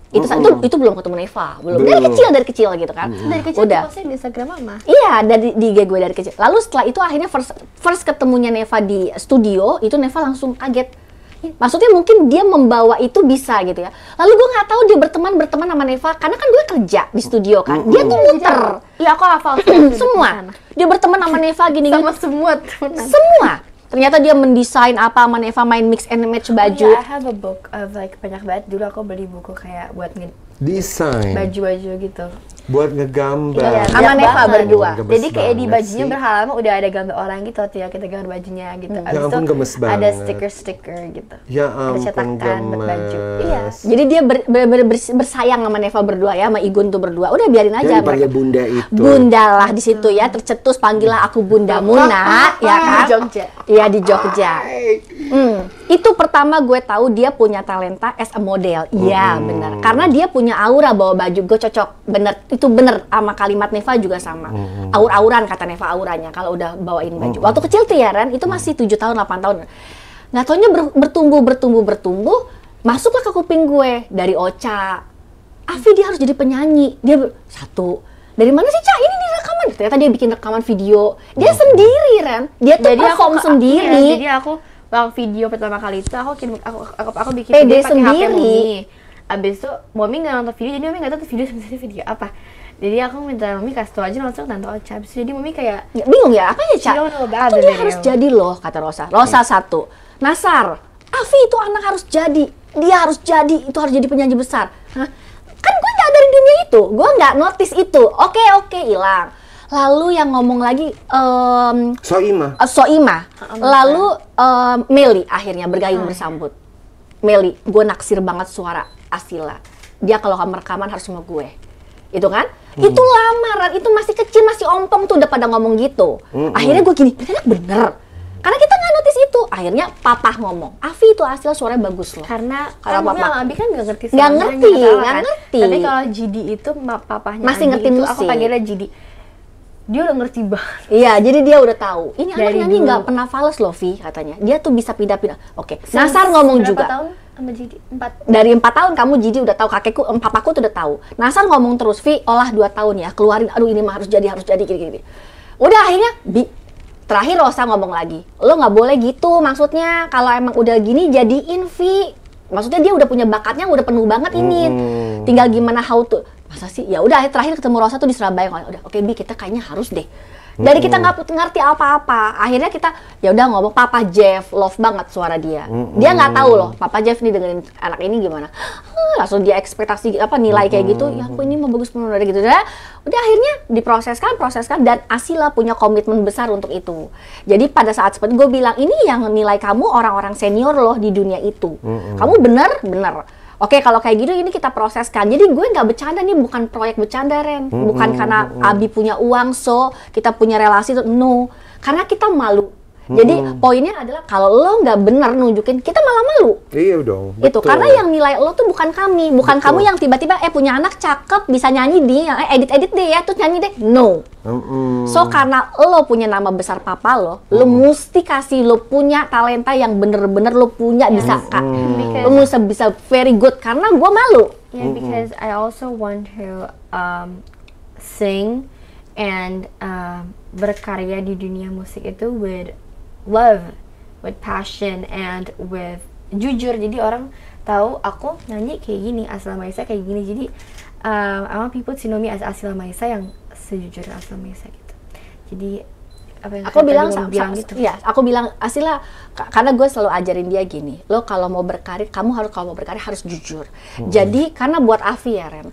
belum ketemu Neva, belum. Dari kecil gitu kan. Dari kecil Udah. postnya di Instagram Mama. Iya, dari di IG gue dari kecil. Lalu setelah itu akhirnya first ketemunya Neva di studio, itu Neva langsung kaget. Maksudnya mungkin dia membawa itu bisa gitu ya. Lalu gue nggak tahu dia berteman sama Neva karena kan gue kerja di studio kan. Dia tuh muter. Iya, aku hafal Semua. Dia berteman sama Neva gini-gini. sama semua temenan. Semua. Ternyata dia mendesain apa sama Neva, main mix and match baju. Yeah, I have a book of like banyak banget. Dulu aku beli buku kayak buat Desain. baju-baju gitu. Buat ngegambar. Iya, sama banyak Neva banget. berdua. Gemes Jadi kayak di banget bajunya sih. berhalaman udah ada gambar orang gitu, tinggal kita gambar bajunya gitu. Ya Abis ampun, itu gemes ada banget. stiker-stiker gitu. Ya Ada ampun, cetakan buat baju. gemes. Iya. Jadi dia bersayang sama Neva berdua ya, sama Igun tuh berdua. Udah biarin aja. Yang dipanggil mereka. bunda itu. Bunda lah di situ ya, tercetus panggillah aku Bunda Muna, ya kan? Di Jogja. Iya di Jogja. Itu pertama gue tahu dia punya talenta as a model. Iya benar. Karena dia punya aura bawa baju, gue cocok. Bener, itu bener sama kalimat Neva juga sama. Aur-auran kata Neva auranya kalau udah bawain baju. Waktu kecil tuh ya Ren, itu masih 7 tahun 8 tahun. Nggak taunya bertumbuh, masuklah ke kuping gue dari Ocha. Afi dia harus jadi penyanyi. Dia satu. Dari mana sih Ca? Ini rekaman. Ternyata dia bikin rekaman video. Dia sendiri Ren. Dia tuh perform sendiri. Iya, jadi aku bang video pertama kali itu aku bikin Pede video pakai HP sendiri. Mami. Abis itu Mami nggak nonton video, jadi Mami nggak tahu tuh video sebenarnya video apa. Jadi aku minta Mami kasih tau aja langsung Tante Ocha. Abis itu jadi Mami kayak Ya, bingung ya, apa ya Ca? She don't know about Itu the dia video. harus jadi loh, kata Rosa. Rosa satu. Nasar, Afi itu anak harus jadi. Dia harus jadi, itu harus jadi penyanyi besar. Hah? Kan gue nggak dari dunia itu, gue nggak notice itu. Oke, hilang. Lalu yang ngomong lagi Soima. Lalu Meli akhirnya bergayung bersambut. Meli, gue naksir banget suara Asila. Dia kalau rekaman harus sama gue. Itu kan? Itu lamaran, itu masih kecil, masih ompong tuh udah pada ngomong gitu. Akhirnya gue gini, ini bener. Karena kita nggak notice itu. Akhirnya papa ngomong, Afi itu Asila suaranya bagus loh. karena Kalau Mami papa- sama Abi kan nggak ngerti Nggak sebenarnya, ngerti, tahu nggak kan. ngerti. Tapi kalau Jidi itu papahnya Masih Abi ngerti itu, musik. aku panggilnya Jidi. Dia udah ngerti banget. Iya, jadi dia udah tahu. Ini anak Dari nyanyi dulu. nggak pernah fals loh, Vi, katanya. Dia tuh bisa pindah-pindah. Oke, Nasar ngomong Berapa juga. tahun sama Jidi? 4. Dari 4 tahun kamu Jidi udah tahu, kakekku, papaku tuh udah tahu. Nasar ngomong terus, Vi, olah 2 tahun ya, keluarin, aduh ini mah harus jadi, gini. Udah akhirnya, terakhir Rosa ngomong lagi, lo nggak boleh gitu, maksudnya kalau emang udah gini jadiin, Vi. Maksudnya dia udah punya bakatnya, udah penuh banget ini. Tinggal gimana how to. Masa sih? Ya udah terakhir ketemu Rosa tuh di Surabaya. Udah, oke Bi, kita kayaknya harus deh. Dari kita nggak ngerti apa-apa, akhirnya kita ya udah ngomong Papa Jeff, love banget suara dia. Dia nggak tahu loh, Papa Jeff nih dengerin anak ini gimana. Langsung dia ekspektasi apa nilai kayak gitu. Ya aku ini mau bagus bener gitu. Udah akhirnya diproseskan dan Asila punya komitmen besar untuk itu. Jadi pada saat seperti gue bilang, ini yang nilai kamu orang-orang senior loh di dunia itu. Kamu bener. Oke, kalau kayak gitu ini kita proseskan. Jadi gue nggak bercanda nih, bukan proyek bercanda Ren. Bukan karena Abi punya uang, so kita punya relasi, no. Karena kita malu. Jadi poinnya adalah kalau lo nggak bener nunjukin, kita malah malu. Iya dong. Itu karena yang nilai lo tuh bukan kami, bukan kamu yang tiba-tiba punya anak cakep bisa nyanyi edit deh ya, terus nyanyi deh. No. So karena lo punya nama besar papa lo mesti kasih lo punya talenta yang bener-bener lo punya bisa lo mesti bisa very good karena gua malu. Yeah, because I also want to sing and berkarya di dunia musik itu with love, with passion, and with jujur. Jadi orang tahu aku nyanyi kayak gini, Asila Maisa kayak gini. Jadi I want people to know me as Asila Maisa yang sejujur Asila Maisa gitu. Jadi apa yang Aku bilang gitu. ya, aku bilang Asila karena gue selalu ajarin dia gini, lo kalau mau berkarir kalau mau berkarir harus jujur. Jadi karena buat Afi ya Ren,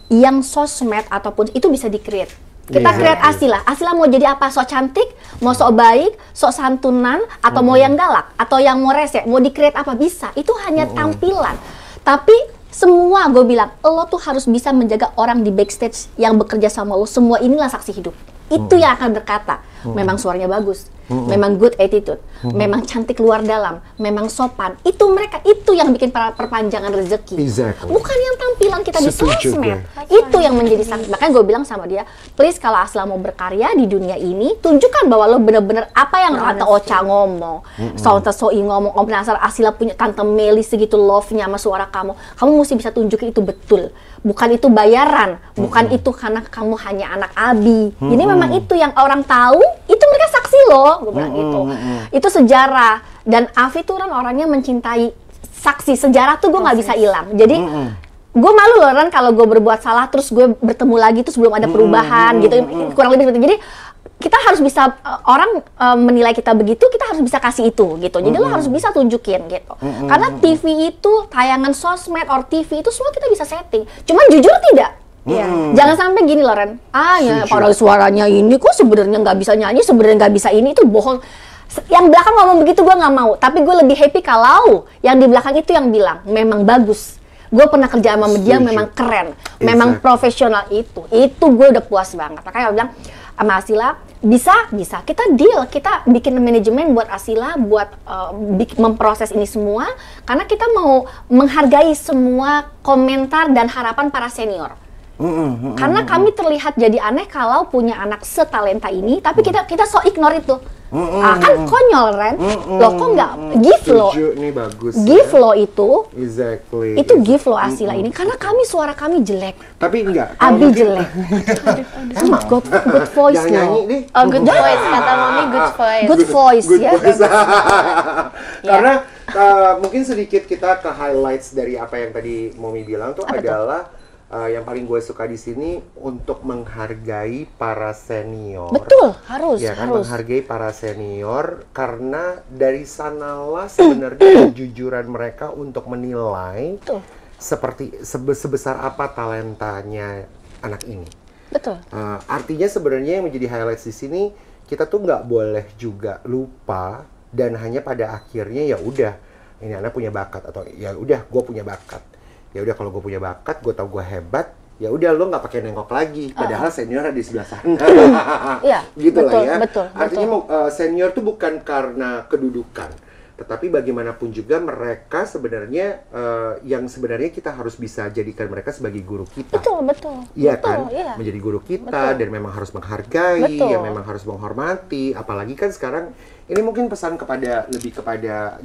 yang sosmed ataupun itu bisa di-create. Kita create Asila mau jadi apa? Sok cantik, mau sok baik, sok santunan, atau mau yang galak, atau yang mau rese, mau di-create apa bisa. Itu hanya tampilan. Tapi semua gue bilang, lo tuh harus bisa menjaga orang di backstage yang bekerja sama lo. Semua inilah saksi hidup. Itu yang akan berkata, memang suaranya bagus, memang good attitude, memang cantik luar dalam, memang sopan. Itu mereka, itu yang bikin perpanjangan rezeki. Exactly. Bukan yang tampilan kita di Setuju sosmed. gue. Itu yang menjadi saksi. Makanya gue bilang sama dia, please kalau Asila mau berkarya di dunia ini, tunjukkan bahwa lo bener-bener apa yang Tante Ocha ngomong, Tante Soi ngomong, Om Nasar, Asila punya Tante Meli segitu love-nya sama suara kamu. Kamu mesti bisa tunjukin itu betul. Bukan itu bayaran, bukan itu karena kamu hanya anak Abi. Jadi memang itu yang orang tahu, itu mereka saksi loh, gue bilang gitu. Itu sejarah. Dan Afi tuh kan orangnya mencintai saksi. Sejarah tuh gue nggak bisa hilang. Jadi gue malu loh Ran kalau gue berbuat salah terus gue bertemu lagi terus belum ada perubahan gitu. Kurang lebih seperti itu. Jadi kita harus bisa orang menilai kita begitu, kita harus bisa kasih itu gitu. Jadi lo harus bisa tunjukin gitu. Karena TV itu tayangan sosmed or TV itu semua kita bisa setting. Cuman jujur tidak. Jangan sampai gini loh Ren. Ya padahal suaranya ini kok sebenarnya nggak bisa nyanyi, sebenarnya nggak bisa ini, itu bohong. Yang belakang ngomong begitu gue nggak mau. Tapi gue lebih happy kalau yang di belakang itu yang bilang memang bagus. Gue pernah kerja sama dia, memang keren, memang profesional itu gue udah puas banget. Makanya gue bilang sama Asila, bisa kita deal, kita bikin manajemen buat Asila, buat memproses ini semua, karena kita mau menghargai semua komentar dan harapan para senior. Karena kami terlihat jadi aneh kalau punya anak setalenta ini, tapi kita so ignore itu. Kan konyol Ren, lo kok nggak give lo, nih bagus, give lo itu, itu give lo Asila ini, karena suara kami jelek. Tapi enggak, Abi jelek. Good voice lo. Good voice, kata Mami good voice. Good voice ya. Karena mungkin sedikit kita ke highlights dari apa yang tadi Momi bilang tuh adalah yang paling gue suka di sini untuk menghargai para senior. Betul, harus. Ya kan, menghargai para senior karena dari sanalah sebenarnya kejujuran mereka untuk menilai sebesar apa talentanya anak ini. Betul. Artinya sebenarnya yang menjadi highlights di sini, kita tuh nggak boleh juga lupa dan hanya pada akhirnya ya udah ini anak punya bakat atau ya udah gue punya bakat. Ya udah kalau gue punya bakat, gue tau gue hebat, ya udah lo nggak pakai nengok lagi. Padahal senior ada di sebelah sana. Gitu betul, lah ya. Betul, artinya senior tuh bukan karena kedudukan, tetapi bagaimanapun juga mereka sebenarnya yang sebenarnya kita harus bisa jadikan mereka sebagai guru kita. Betul. Iya kan, menjadi guru kita dan memang harus menghargai, yang memang harus menghormati. Apalagi kan sekarang ini mungkin pesan lebih kepada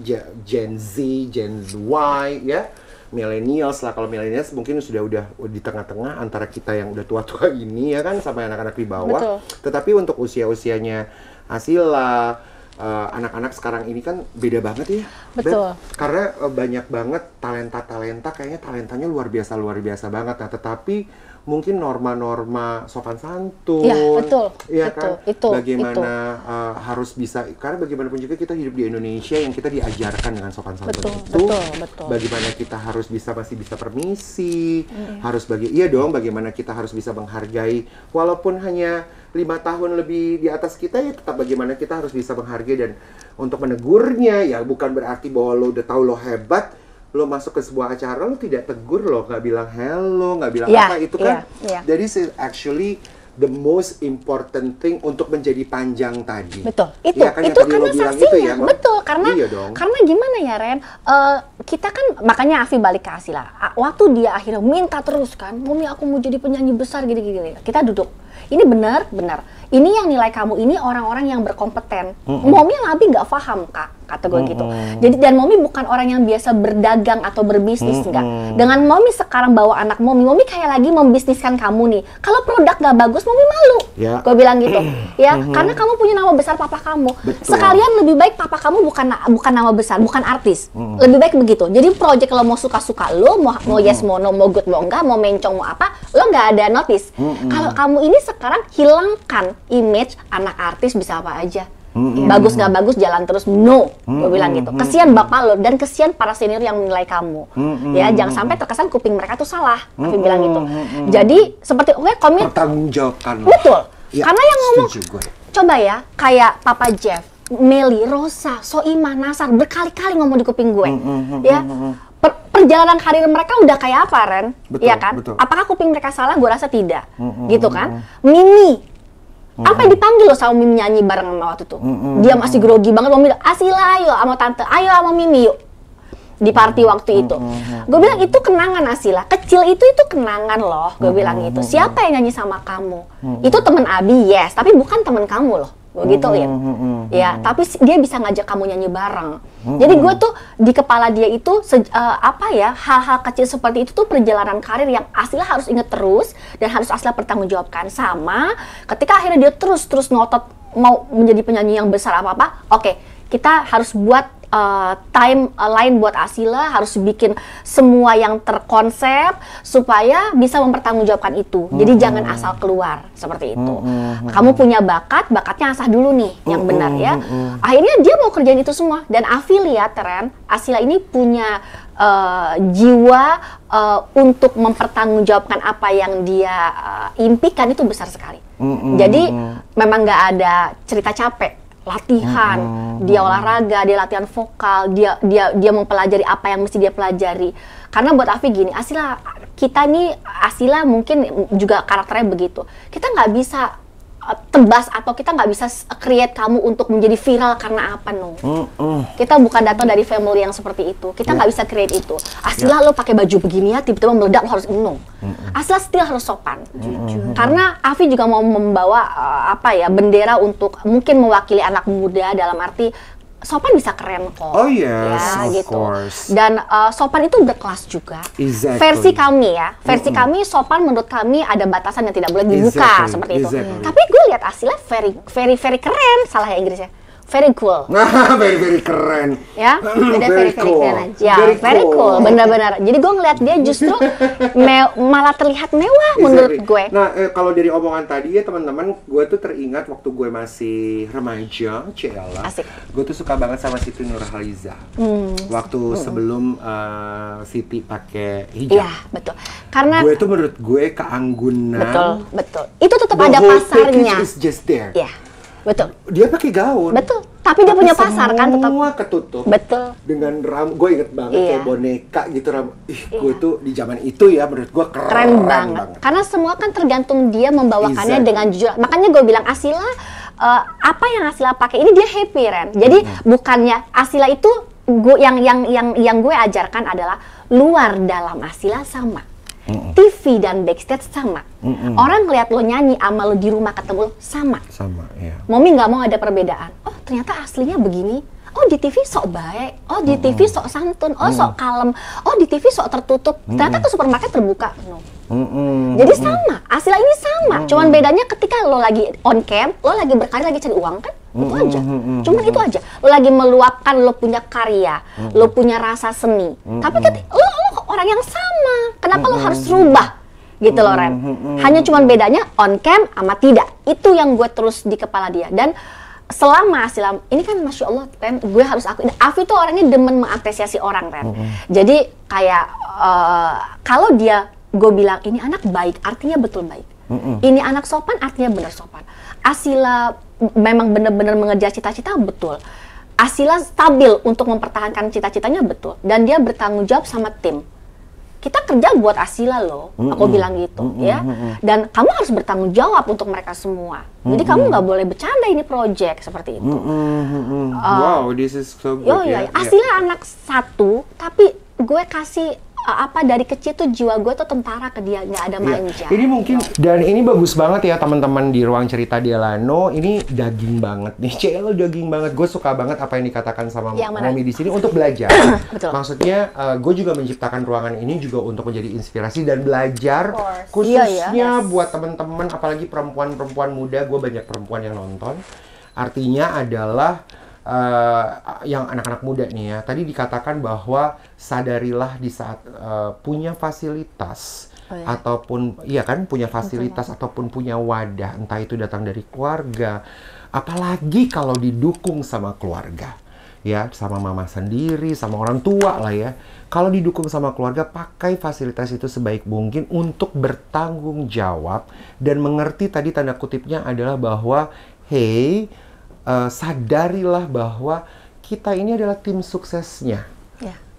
Gen Z, Gen Y ya. Millennials lah, kalau millennials mungkin sudah di tengah-tengah antara kita yang udah tua-tua ini ya kan sama anak-anak di bawah. Betul. Tetapi untuk usia-usianya Asila, anak-anak sekarang ini kan beda banget ya. Betul. Karena banyak banget talenta-talenta, kayaknya talentanya luar biasa banget. Nah, tetapi mungkin norma-norma sopan santun, ya kan? Bagaimana harus bisa, karena bagaimanapun juga kita hidup di Indonesia yang kita diajarkan dengan sopan santun itu, bagaimana kita harus masih bisa permisi, harus bagaimana kita harus bisa menghargai, walaupun hanya 5 tahun lebih di atas kita, ya tetap bagaimana kita harus bisa menghargai dan untuk menegurnya, ya bukan berarti bahwa lo udah tahu lo hebat, lo masuk ke sebuah acara, lo tidak tegur, lo nggak bilang hello, nggak bilang apa, itu kan. Jadi actually the most important thing untuk menjadi panjang tadi. Betul. Itu karena saksinya. Betul, karena gimana ya Ren? Kita kan makanya Afi balik ke Asila. Waktu dia akhirnya minta terus kan, Mami aku mau jadi penyanyi besar gini. Kita duduk. Ini benar. Ini yang nilai kamu ini orang-orang yang berkompeten. Mami yang Abi nggak paham kata gue gitu. Jadi dan Mami bukan orang yang biasa berdagang atau berbisnis enggak. Dengan Mami sekarang bawa anak Mami kayak lagi membisniskan kamu nih. Kalau produk nggak bagus, Mami malu. Gue bilang gitu. Ya, karena kamu punya nama besar papa kamu. Sekalian lebih baik papa kamu bukan nama besar, bukan artis. Lebih baik begitu. Jadi project kalau mau suka-suka lo, mau yes mau no, mau good mau enggak, mau mencong mau apa, lo nggak ada notice. Kalau kamu ini sekarang hilangkan image anak artis bisa apa aja. Bagus nggak bagus jalan terus, no, gue bilang gitu. Kesian bapak lo dan kesian para senior yang menilai kamu. Ya jangan sampai terkesan kuping mereka tuh salah. Aku bilang gitu. Jadi seperti komit. Pertanggungjawabkan. Betul. Ya, karena yang ngomong, coba ya, kayak Papa Jeff, Meli, Rosa, Soimah, Nasar berkali-kali ngomong di kuping gue. Ya. Perjalanan karir mereka udah kayak apa, Ren? Iya kan? Apakah kuping mereka salah? Gue rasa tidak. Gitu kan? Mimi. Sampai dipanggil loh sama Mimi nyanyi bareng sama waktu itu. Dia masih grogi banget, Mimi bilang, Asila ayo sama tante, ayo sama Mimi yuk. Di party waktu itu. Gue bilang itu kenangan Asila. Kecil itu kenangan loh. Gue bilang gitu. Siapa yang nyanyi sama kamu? Itu temen Abi, yes. Tapi bukan temen kamu loh. Gue gituin. Ya, tapi dia bisa ngajak kamu nyanyi bareng. Jadi gue tuh di kepala dia itu hal-hal kecil seperti itu tuh perjalanan karir yang Asila harus inget terus dan harus Asila pertanggungjawabkan. Sama ketika akhirnya dia terus ngotot mau menjadi penyanyi yang besar oke, kita harus buat timeline buat Asila, harus bikin semua yang terkonsep supaya bisa mempertanggungjawabkan itu. Jadi jangan asal keluar seperti itu. Kamu punya bakatnya asah dulu nih yang benar ya. Akhirnya dia mau kerjain itu semua, dan Afi lihat Ren, Asila ini punya jiwa untuk mempertanggungjawabkan apa yang dia impikan itu besar sekali. Jadi memang nggak ada cerita capek. Latihan, dia olahraga, dia latihan vokal, dia mempelajari apa yang mesti dia pelajari. Karena buat Afi gini, Asila mungkin juga karakternya begitu. Kita nggak bisa tebas atau kita nggak bisa create kamu untuk menjadi viral karena apa, no. Kita bukan datang dari family yang seperti itu. Kita nggak bisa create itu. Asila lo pakai baju begini ya, tiba-tiba meledak, lo harus no. Asila still harus sopan. Karena Afi juga mau membawa bendera untuk mungkin mewakili anak muda, dalam arti sopan bisa keren kok. Oh yes, ya, of gitu. course. Dan sopan itu berkelas juga. Exactly. Versi kami sopan menurut kami ada batasan yang tidak boleh dibuka seperti itu. Tapi gue lihat Asila very keren, salah ya Inggrisnya. Very cool. Very keren. Ya, beda very keren aja. Very cool, benar-benar. Jadi gue ngeliat dia justru malah terlihat mewah menurut gue. Nah, kalau dari omongan tadi ya teman-teman, gue tuh teringat waktu gue masih remaja, Ciela. Asik. Gue tuh suka banget sama Siti Nurhaliza. Waktu sebelum Siti pakai hijab. Iya, betul. Karena gue tuh menurut gue keanggunan. Betul. Itu tetap ada pasarnya. Is just there. Iya. Betul. Dia pakai gaun. Betul. Tapi dia punya pasar kan tetap. Semua ketutup. Betul. Dengan gue inget banget kayak boneka gitu gue tuh di zaman itu ya menurut gue keren banget. Karena semua kan tergantung dia membawakannya dengan jujur. Makanya gue bilang Asila apa yang Asila pakai ini dia happy, Ren. Jadi bukannya Asila itu yang gue ajarkan adalah luar dalam Asila sama. TV dan backstage sama. Orang ngeliat lo nyanyi sama lo di rumah ketemu lo sama. Sama, ya. Momi nggak mau ada perbedaan. Oh ternyata aslinya begini. Oh di TV sok baik. Oh di TV sok santun. Oh sok kalem. Oh di TV sok tertutup. Ternyata ke supermarket terbuka. No. Jadi sama. Asila ini sama. Cuman bedanya ketika lo lagi on cam, lo lagi berkarya, lagi cari uang kan? Itu aja. Cuman itu aja. Lo lagi meluapkan, lo punya karya, lo punya rasa seni. Tapi lo orang yang sama. Kenapa lo harus rubah? Gitu loh, Ren. Hanya cuman bedanya on cam sama tidak. Itu yang gue terus di kepala dia. Dan selama Asila, ini kan Masya Allah, Ren, gue harus akuin. Afi tuh orangnya demen mengapresiasi orang, Ren. Jadi kayak kalau dia, gue bilang ini anak baik, artinya betul baik. Ini anak sopan, artinya benar sopan. Asila memang benar-benar mengejar cita-cita, betul. Asila stabil untuk mempertahankan cita-citanya, betul. Dan dia bertanggung jawab sama tim. Kita kerja buat Asila loh, aku bilang gitu ya. Dan kamu harus bertanggung jawab untuk mereka semua. Jadi kamu nggak boleh bercanda, ini project seperti itu. Wow, this is so good. Asila anak satu, tapi gue kasih dari kecil tuh jiwa gue tuh tentara ke dia, nggak ada manja. Ini mungkin, dan ini bagus banget ya teman-teman di Ruang Cerita Delano. Ini daging banget nih, Ciela daging banget. Gue suka banget apa yang dikatakan sama Momi di sini untuk belajar. Maksudnya gue juga menciptakan ruangan ini juga untuk menjadi inspirasi dan belajar, khususnya buat teman-teman, apalagi perempuan-perempuan muda. Gue banyak perempuan yang nonton. Artinya adalah yang anak-anak muda nih ya, tadi dikatakan bahwa sadarilah di saat punya fasilitas ataupun punya fasilitas ataupun punya wadah, entah itu datang dari keluarga, apalagi kalau didukung sama keluarga ya, sama mama sendiri, sama orang tua lah ya. Kalau didukung sama keluarga, pakai fasilitas itu sebaik mungkin untuk bertanggung jawab dan mengerti tadi tanda kutipnya adalah bahwa sadarilah bahwa kita ini adalah tim suksesnya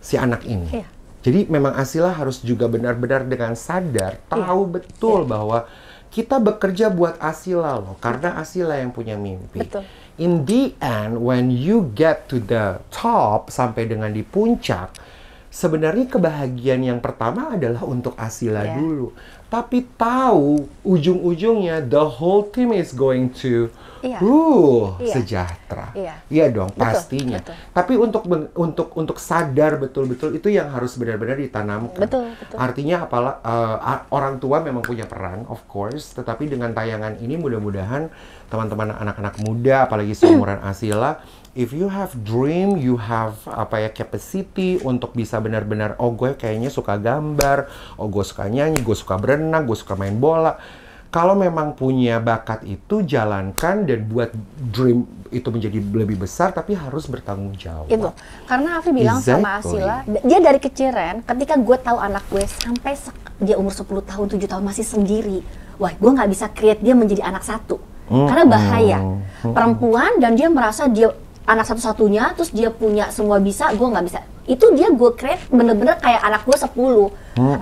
si anak ini. Jadi memang Asila harus juga benar-benar dengan sadar, tahu betul bahwa kita bekerja buat Asila loh, karena Asila yang punya mimpi. Betul. In the end, when you get to the top, sampai dengan di puncak, sebenarnya kebahagiaan yang pertama adalah untuk Asila dulu. tapi tahu ujung-ujungnya the whole team is going to Iya. sejahtera. Iya. Iya dong, Betul, pastinya. betul. Tapi untuk sadar betul-betul itu yang harus benar-benar ditanamkan. Betul. Artinya apalah orang tua memang punya peran, of course, tetapi dengan tayangan ini mudah-mudahan teman-teman anak-anak muda apalagi seumuran Asila, if you have dream, you have capacity untuk bisa benar-benar gue kayaknya suka gambar, gue suka nyanyi, gue suka berenang, gue suka main bola. Kalau memang punya bakat itu, jalankan dan buat dream itu menjadi lebih besar, tapi harus bertanggung jawab. Itu, karena Afi bilang sama Asila, dia dari kecil Ren, ketika gue tahu anak gue sampai dia umur 10 tahun, 7 tahun masih sendiri, wah gue nggak bisa create dia menjadi anak satu. Karena bahaya. Perempuan dan dia merasa dia anak satu-satunya, terus dia punya semua bisa, gue nggak bisa. Itu dia gue create bener-bener kayak anak gue 10.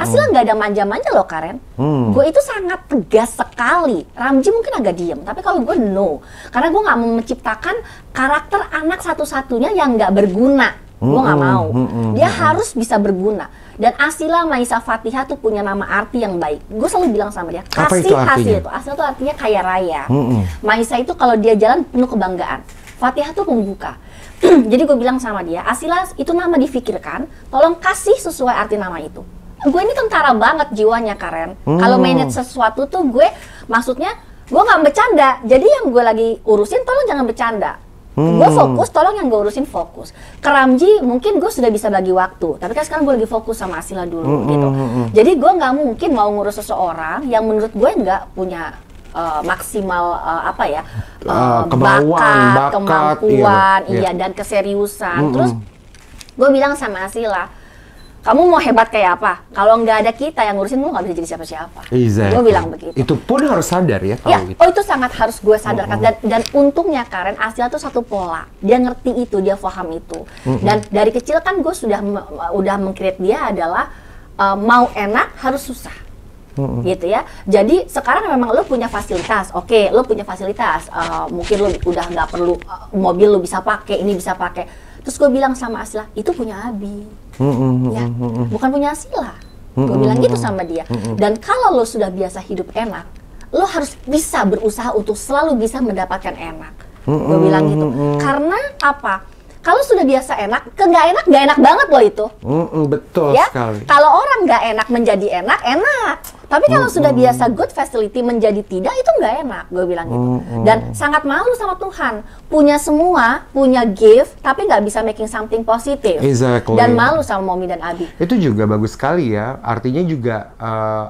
Asila nggak ada manja-manja loh Karen. Gue itu sangat tegas sekali. Ramji mungkin agak diem, tapi kalau gue no. Karena gue nggak mau menciptakan karakter anak satu-satunya yang nggak berguna. Gue nggak mau. Dia harus bisa berguna. Dan Asila Maisa Fatihah tuh punya nama arti yang baik. Gue selalu bilang sama dia, kasih hasil itu. Asila tuh artinya kaya raya. Maisa itu kalau dia jalan penuh kebanggaan. Fatihah tuh pembuka. Jadi gue bilang sama dia, Asila itu nama difikirkan, tolong kasih sesuai arti nama itu. Gue ini tentara banget jiwanya Karen. Kalau manage sesuatu tuh gue, maksudnya gue nggak bercanda. Jadi yang gue lagi urusin tolong jangan bercanda. Gue fokus, tolong yang gue urusin fokus. Ke Ramji mungkin gue sudah bisa bagi waktu, tapi kan sekarang gue lagi fokus sama Asila dulu gitu. Jadi gue nggak mungkin mau ngurus seseorang yang menurut gue nggak punya maksimal bakat, kemampuan, dan keseriusan. Terus gue bilang sama Asila, kamu mau hebat kayak apa? Kalau nggak ada kita yang ngurusin, lu nggak bisa jadi siapa-siapa. Exactly. Gue bilang begitu. Itu pun harus sadar ya. Oh itu sangat harus gue sadarkan. Dan untungnya Karen, Asila tuh satu pola. Dia ngerti itu, dia paham itu. Dan dari kecil kan gue udah meng-create dia adalah mau enak harus susah. Gitu ya. Jadi sekarang memang lo punya fasilitas. Oke, lo punya fasilitas. Mungkin lo udah nggak perlu mobil, lo bisa pakai, ini bisa pakai. Terus gue bilang sama Asila, itu punya Abi. Ya, bukan punya Asila. Gue bilang gitu sama dia. Dan kalau lo sudah biasa hidup enak, lo harus bisa berusaha untuk selalu bisa mendapatkan enak. Gue bilang gitu. Karena apa? Kalau sudah biasa enak, nggak enak banget loh itu. Betul ya? Sekali. Kalau orang nggak enak menjadi enak. Tapi kalau sudah biasa good facility menjadi tidak, itu nggak enak. Gue bilang gitu. Dan sangat malu sama Tuhan. Punya semua, punya gift, tapi nggak bisa making something positive. Exactly. Dan malu sama Momi dan Abi. Itu juga bagus sekali ya. Artinya juga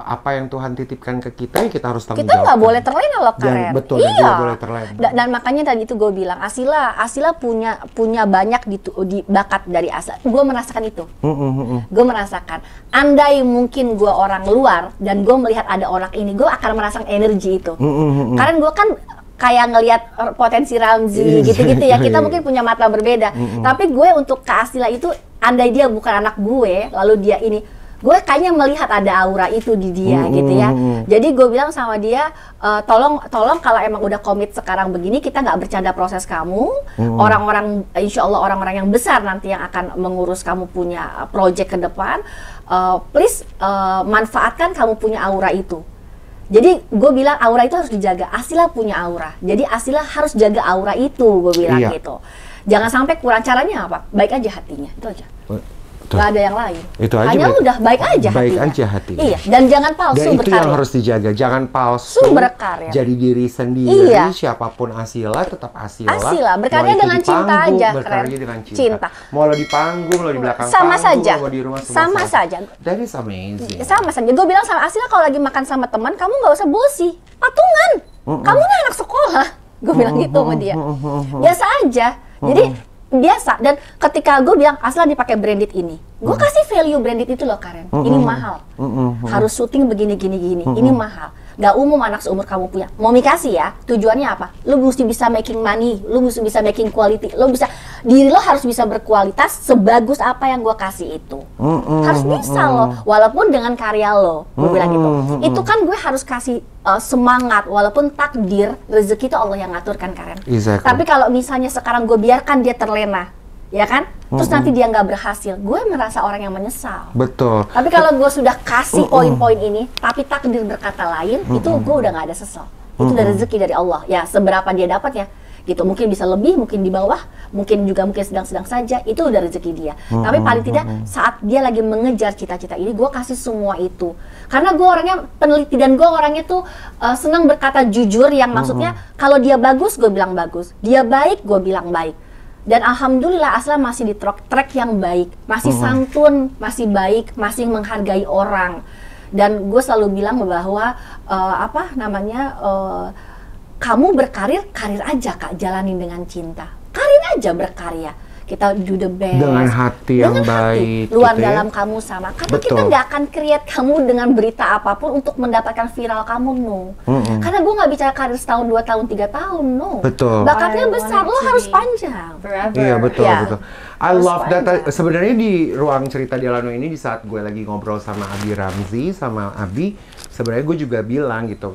apa yang Tuhan titipkan ke kita, ya kita harus tanggung jawab. Kita nggak boleh terlena loh Karen. Betul, iya. Tidak boleh terlena. Dan makanya tadi itu gue bilang, Asila punya banyak di bakat dari Asila. Gue merasakan itu. Gue merasakan. Andai mungkin gue orang luar dan gue melihat ada orang ini, gue akan merasakan energi itu. Karena gue kan kayak ngelihat potensi Ramzi gitu-gitu ya. Kita mungkin punya mata berbeda. Tapi gue untuk ke Asila itu, andai dia bukan anak gue, lalu dia ini, gue kayaknya melihat ada aura itu di dia gitu ya. Jadi gue bilang sama dia, tolong kalau emang udah komit sekarang begini, kita nggak bercanda proses kamu. Orang-orang, insya Allah orang-orang yang besar nanti yang akan mengurus kamu punya project ke depan. Please manfaatkan kamu punya aura itu. Jadi gue bilang aura itu harus dijaga. Asila punya aura. Jadi Asila harus jaga aura itu, gue bilang gitu. Jangan sampai kurang. Caranya apa? Baik aja hatinya, itu aja. Gak ada yang lain. Itu aja. Hanya udah baik aja hatinya. Iya, dan jangan palsu dan itu berkarya. yang harus dijaga. Jangan palsu. Berkarya. Jadi diri sendiri. Iya. Siapapun Asila tetap Asila. Asila berkarya dengan cinta aja. Berkarya dengan cinta. Mau lo di panggung, lo di belakang sama panggung, saja. mau di rumah sama saja. That is amazing. Sama saja. Gue bilang sama Asila kalau lagi makan sama teman, kamu nggak usah bosi, patungan. Kamu nih anak sekolah. Gue bilang gitu sama dia. Biasa aja. Jadi biasa. Dan ketika gue bilang Asila dipakai branded ini, gue kasih value branded itu loh Karen. Ini mahal. Harus syuting begini. Ini mahal. Gak umum anak seumur kamu punya. Mau kasih ya, tujuannya apa? Lu mesti bisa making money, lu mesti bisa making quality, diri lo harus bisa berkualitas sebagus apa yang gue kasih itu. Harus bisa lo, walaupun dengan karya lo. Gue bilang gitu. Itu kan gue harus kasih semangat, walaupun takdir, rezeki itu Allah yang ngatur kan Karen. Exactly. Tapi kalau misalnya sekarang gue biarkan dia terlena, ya kan? Terus nanti dia nggak berhasil, gue merasa orang yang menyesal. Betul. Tapi kalau gue sudah kasih poin-poin ini, tapi takdir berkata lain, itu gue udah nggak ada sesal. Itu udah rezeki dari Allah. Ya seberapa dia dapat ya, gitu. Mungkin bisa lebih, mungkin di bawah, mungkin sedang-sedang saja. Itu udah rezeki dia. Tapi paling tidak saat dia lagi mengejar cita-cita ini, gue kasih semua itu. Karena gue orangnya peneliti dan gue orangnya tuh senang berkata jujur. Yang maksudnya kalau dia bagus, gue bilang bagus. Dia baik, gue bilang baik. Dan alhamdulillah Aslan masih di track yang baik, masih santun, masih baik, masih menghargai orang. Dan gue selalu bilang bahwa kamu berkarir, karir aja Kak, jalanin dengan cinta. Karir aja berkarya. Kita do the best. Dengan hati yang baik. Luar gitu dalam ya? kamu sama. Karena Betul. kita nggak akan create kamu dengan berita apapun untuk mendapatkan viral kamu, no. Karena gue nggak bicara karir setahun, 2 tahun, 3 tahun, no. Betul. Bakatnya I besar, want lo it to harus be panjang. Forever. Iya betul Ya. betul. I Harus love that. panjang. Sebenarnya di ruang cerita Delano ini di saat gue lagi ngobrol sama Abi Ramzi sama Abi, sebenarnya gue juga bilang gitu.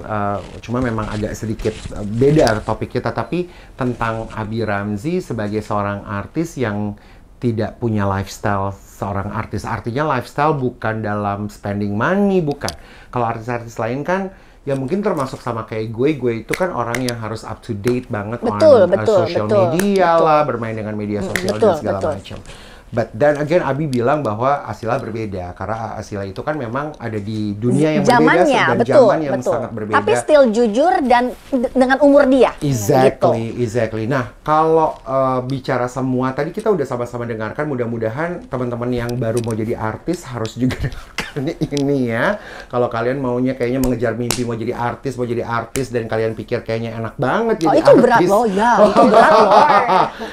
Cuma memang agak sedikit beda topik kita, tapi tentang Abi Ramzi sebagai seorang artis yang tidak punya lifestyle seorang artis. Artinya lifestyle bukan dalam spending money, bukan. Kalau artis-artis lain kan ya mungkin termasuk sama kayak gue itu kan orang yang harus up to date banget Betul, on social media lah, bermain dengan media sosial dan segala macam. But then again, Abi bilang bahwa Asila berbeda karena Asila itu kan memang ada di dunia yang berbeda dan zaman yang sangat berbeda. Tapi still jujur dan dengan umur dia. Exactly. Nah, kalau bicara semua tadi kita udah sama-sama dengarkan, mudah-mudahan teman-teman yang baru mau jadi artis harus juga dengarkan ini ya. Kalau kalian maunya kayaknya mengejar mimpi mau jadi artis dan kalian pikir kayaknya enak banget jadi itu artis. berat loh, ya. Itu berat loh.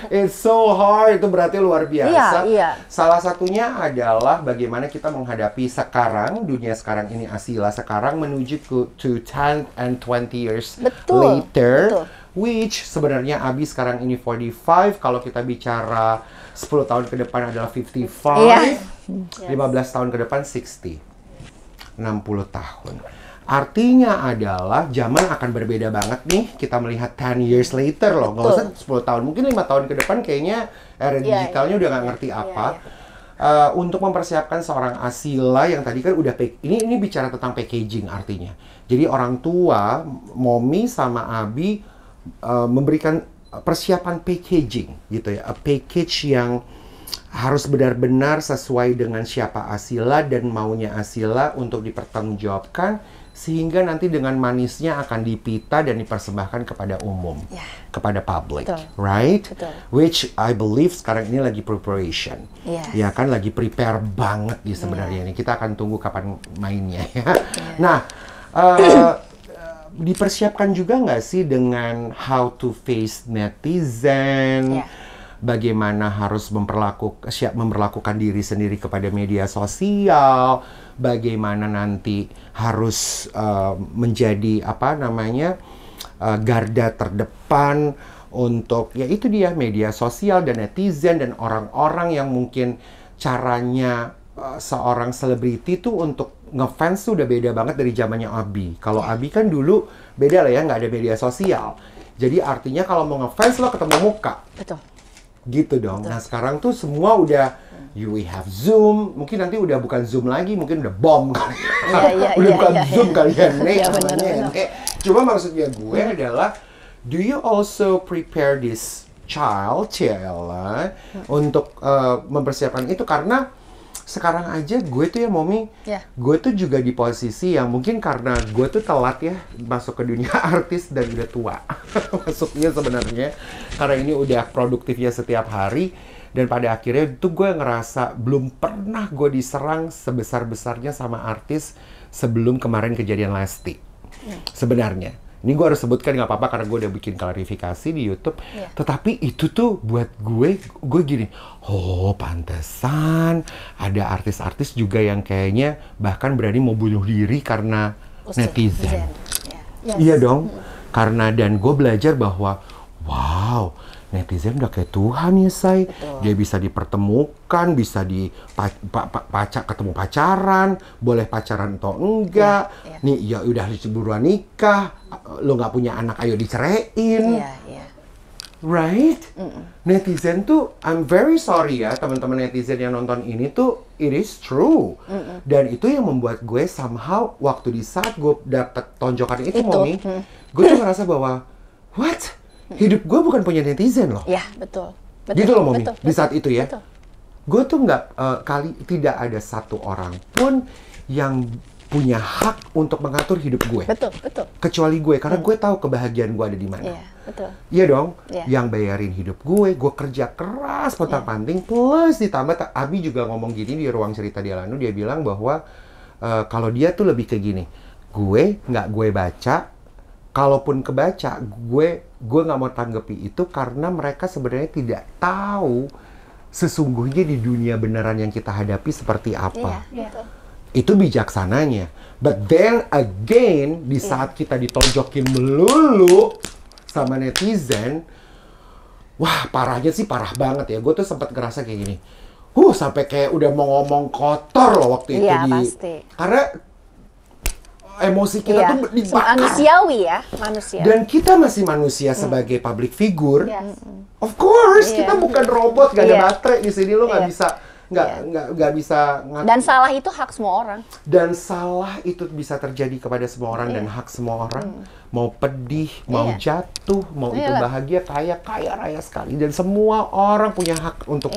It's so hard, itu berarti luar biasa. Iya. Salah satunya adalah bagaimana kita menghadapi sekarang, dunia sekarang ini Asila sekarang menuju to 10 and 20 years later. Which sebenarnya Abi sekarang ini 45, kalau kita bicara 10 tahun ke depan adalah 55, 15 tahun ke depan 60 tahun. Artinya adalah zaman akan berbeda banget nih, kita melihat 10 years later loh, nggak usah 10 tahun, mungkin 5 tahun ke depan kayaknya era digitalnya udah nggak ngerti apa. Untuk mempersiapkan seorang Asila yang tadi kan udah, ini bicara tentang packaging artinya. Jadi orang tua, Momi sama Abi memberikan persiapan packaging gitu ya, a package yang harus benar-benar sesuai dengan siapa Asila dan maunya Asila untuk dipertanggungjawabkan sehingga nanti dengan manisnya akan dipita dan dipersembahkan kepada umum, kepada public, right? Which I believe sekarang ini lagi preparation, ya kan lagi prepare banget di sebenarnya ini. Kita akan tunggu kapan mainnya ya. Nah, dipersiapkan juga nggak sih dengan how to face netizen? Bagaimana harus memperlakukan diri sendiri kepada media sosial, bagaimana nanti harus menjadi garda terdepan untuk ya itu dia media sosial dan netizen dan orang-orang yang mungkin caranya seorang selebriti tuh untuk ngefans tuh udah beda banget dari zamannya Abi. Kalau Abi kan dulu beda lah ya, nggak ada media sosial. Jadi artinya kalau mau ngefans lo ketemu muka. Betul. Gitu dong. Nah sekarang tuh semua udah we have Zoom, mungkin nanti udah bukan Zoom lagi, mungkin udah bom kali. Udah bukan Zoom kali ya, Nek. Cuma maksudnya gue adalah, do you also prepare this child, Ciela, untuk mempersiapkan itu? Karena sekarang aja gue tuh ya Momi, gue tuh juga di posisi yang mungkin karena gue tuh telat ya masuk ke dunia artis dan udah tua masuknya sebenarnya, karena ini udah produktifnya setiap hari dan pada akhirnya tuh gue ngerasa belum pernah gue diserang sebesar-besarnya sama artis sebelum kemarin kejadian Lesti. Sebenarnya ini gue harus sebutkan nggak apa-apa karena gue udah bikin klarifikasi di YouTube. Tetapi itu tuh buat gue gini, oh pantesan ada artis-artis juga yang kayaknya bahkan berani mau bunuh diri karena netizen. Iya dong, karena dan gue belajar bahwa wow, netizen udah kayak Tuhan ya say. Dia bisa dipertemukan, bisa ketemu pacaran, boleh pacaran atau enggak. Nih ya udah buruan nikah, lo nggak punya anak ayo diceraiin. Right? Netizen tuh, I'm very sorry ya teman-teman netizen yang nonton ini tuh, it is true. Dan itu yang membuat gue somehow waktu di saat gue dapet tonjokan itu, Momi, gue tuh ngerasa bahwa, what? Hidup gue bukan punya netizen loh. Ya, betul. Gitu loh, Momi, betul, di saat itu ya. Betul. Gue tuh tidak ada satu orang pun yang punya hak untuk mengatur hidup gue. Betul, betul. Kecuali gue, karena gue tahu kebahagiaan gue ada di mana. Iya, betul. Iya dong, Iya. yang bayarin hidup gue kerja keras, pontang-panting, plus ditambah Abi juga ngomong gini di ruang cerita dia Lanu, dia bilang bahwa kalau dia tuh lebih ke gini, nggak gue baca, kalaupun kebaca, gue nggak mau tanggapi itu karena mereka sebenarnya tidak tahu sesungguhnya di dunia beneran yang kita hadapi seperti apa. Iya, betul. Itu bijaksananya. But then again, di saat kita ditonjokin melulu sama netizen, wah parahnya sih parah banget ya. Gue tuh sempat ngerasa kayak gini. Sampai kayak udah mau ngomong kotor loh waktu itu. Iya, pasti. Karena emosi kita tuh dibakar. Manusiawi ya, manusia. Dan kita masih manusia sebagai public figure. Yes. Of course, Iya. kita bukan robot, gak ada Iya. baterai di sini, lo nggak Iya. bisa nggak bisa Dan salah itu hak semua orang. dan salah itu bisa terjadi kepada semua orang dan hak semua orang. Mau pedih, mau jatuh, mau itu Iyalah. bahagia, kaya raya sekali, dan semua orang punya hak untuk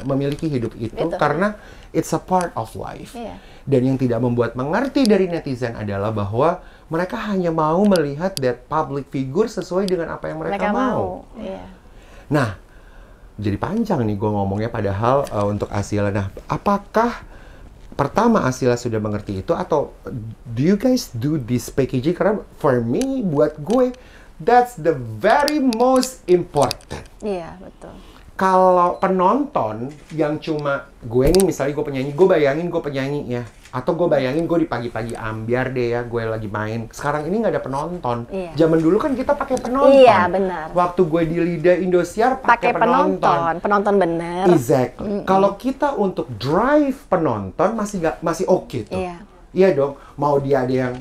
memiliki hidup itu. Betul. Karena it's a part of life. Iya. Dan yang tidak membuat mengerti dari netizen adalah bahwa mereka hanya mau melihat that public figure sesuai dengan apa yang mereka mau. Iya. Nah, jadi panjang nih gue ngomongnya, padahal untuk Asila. Nah, apakah pertama Asila sudah mengerti itu, atau do you guys do this packaging? Karena for me, buat gue, that's the very most important. Iya, betul. Kalau penonton yang cuma gue nih, misalnya gue penyanyi, gue bayangin gue penyanyi ya, atau gue bayangin gue di pagi-pagi ambiar deh ya, gue lagi main. Sekarang ini nggak ada penonton. Iya. Zaman dulu kan kita pakai penonton. Iya, benar. Waktu gue di Lidah Indosiar Pakai penonton bener. Exactly. Kalau kita untuk drive penonton masih oke tuh. Iya. Iya dong. Mau dia ada yang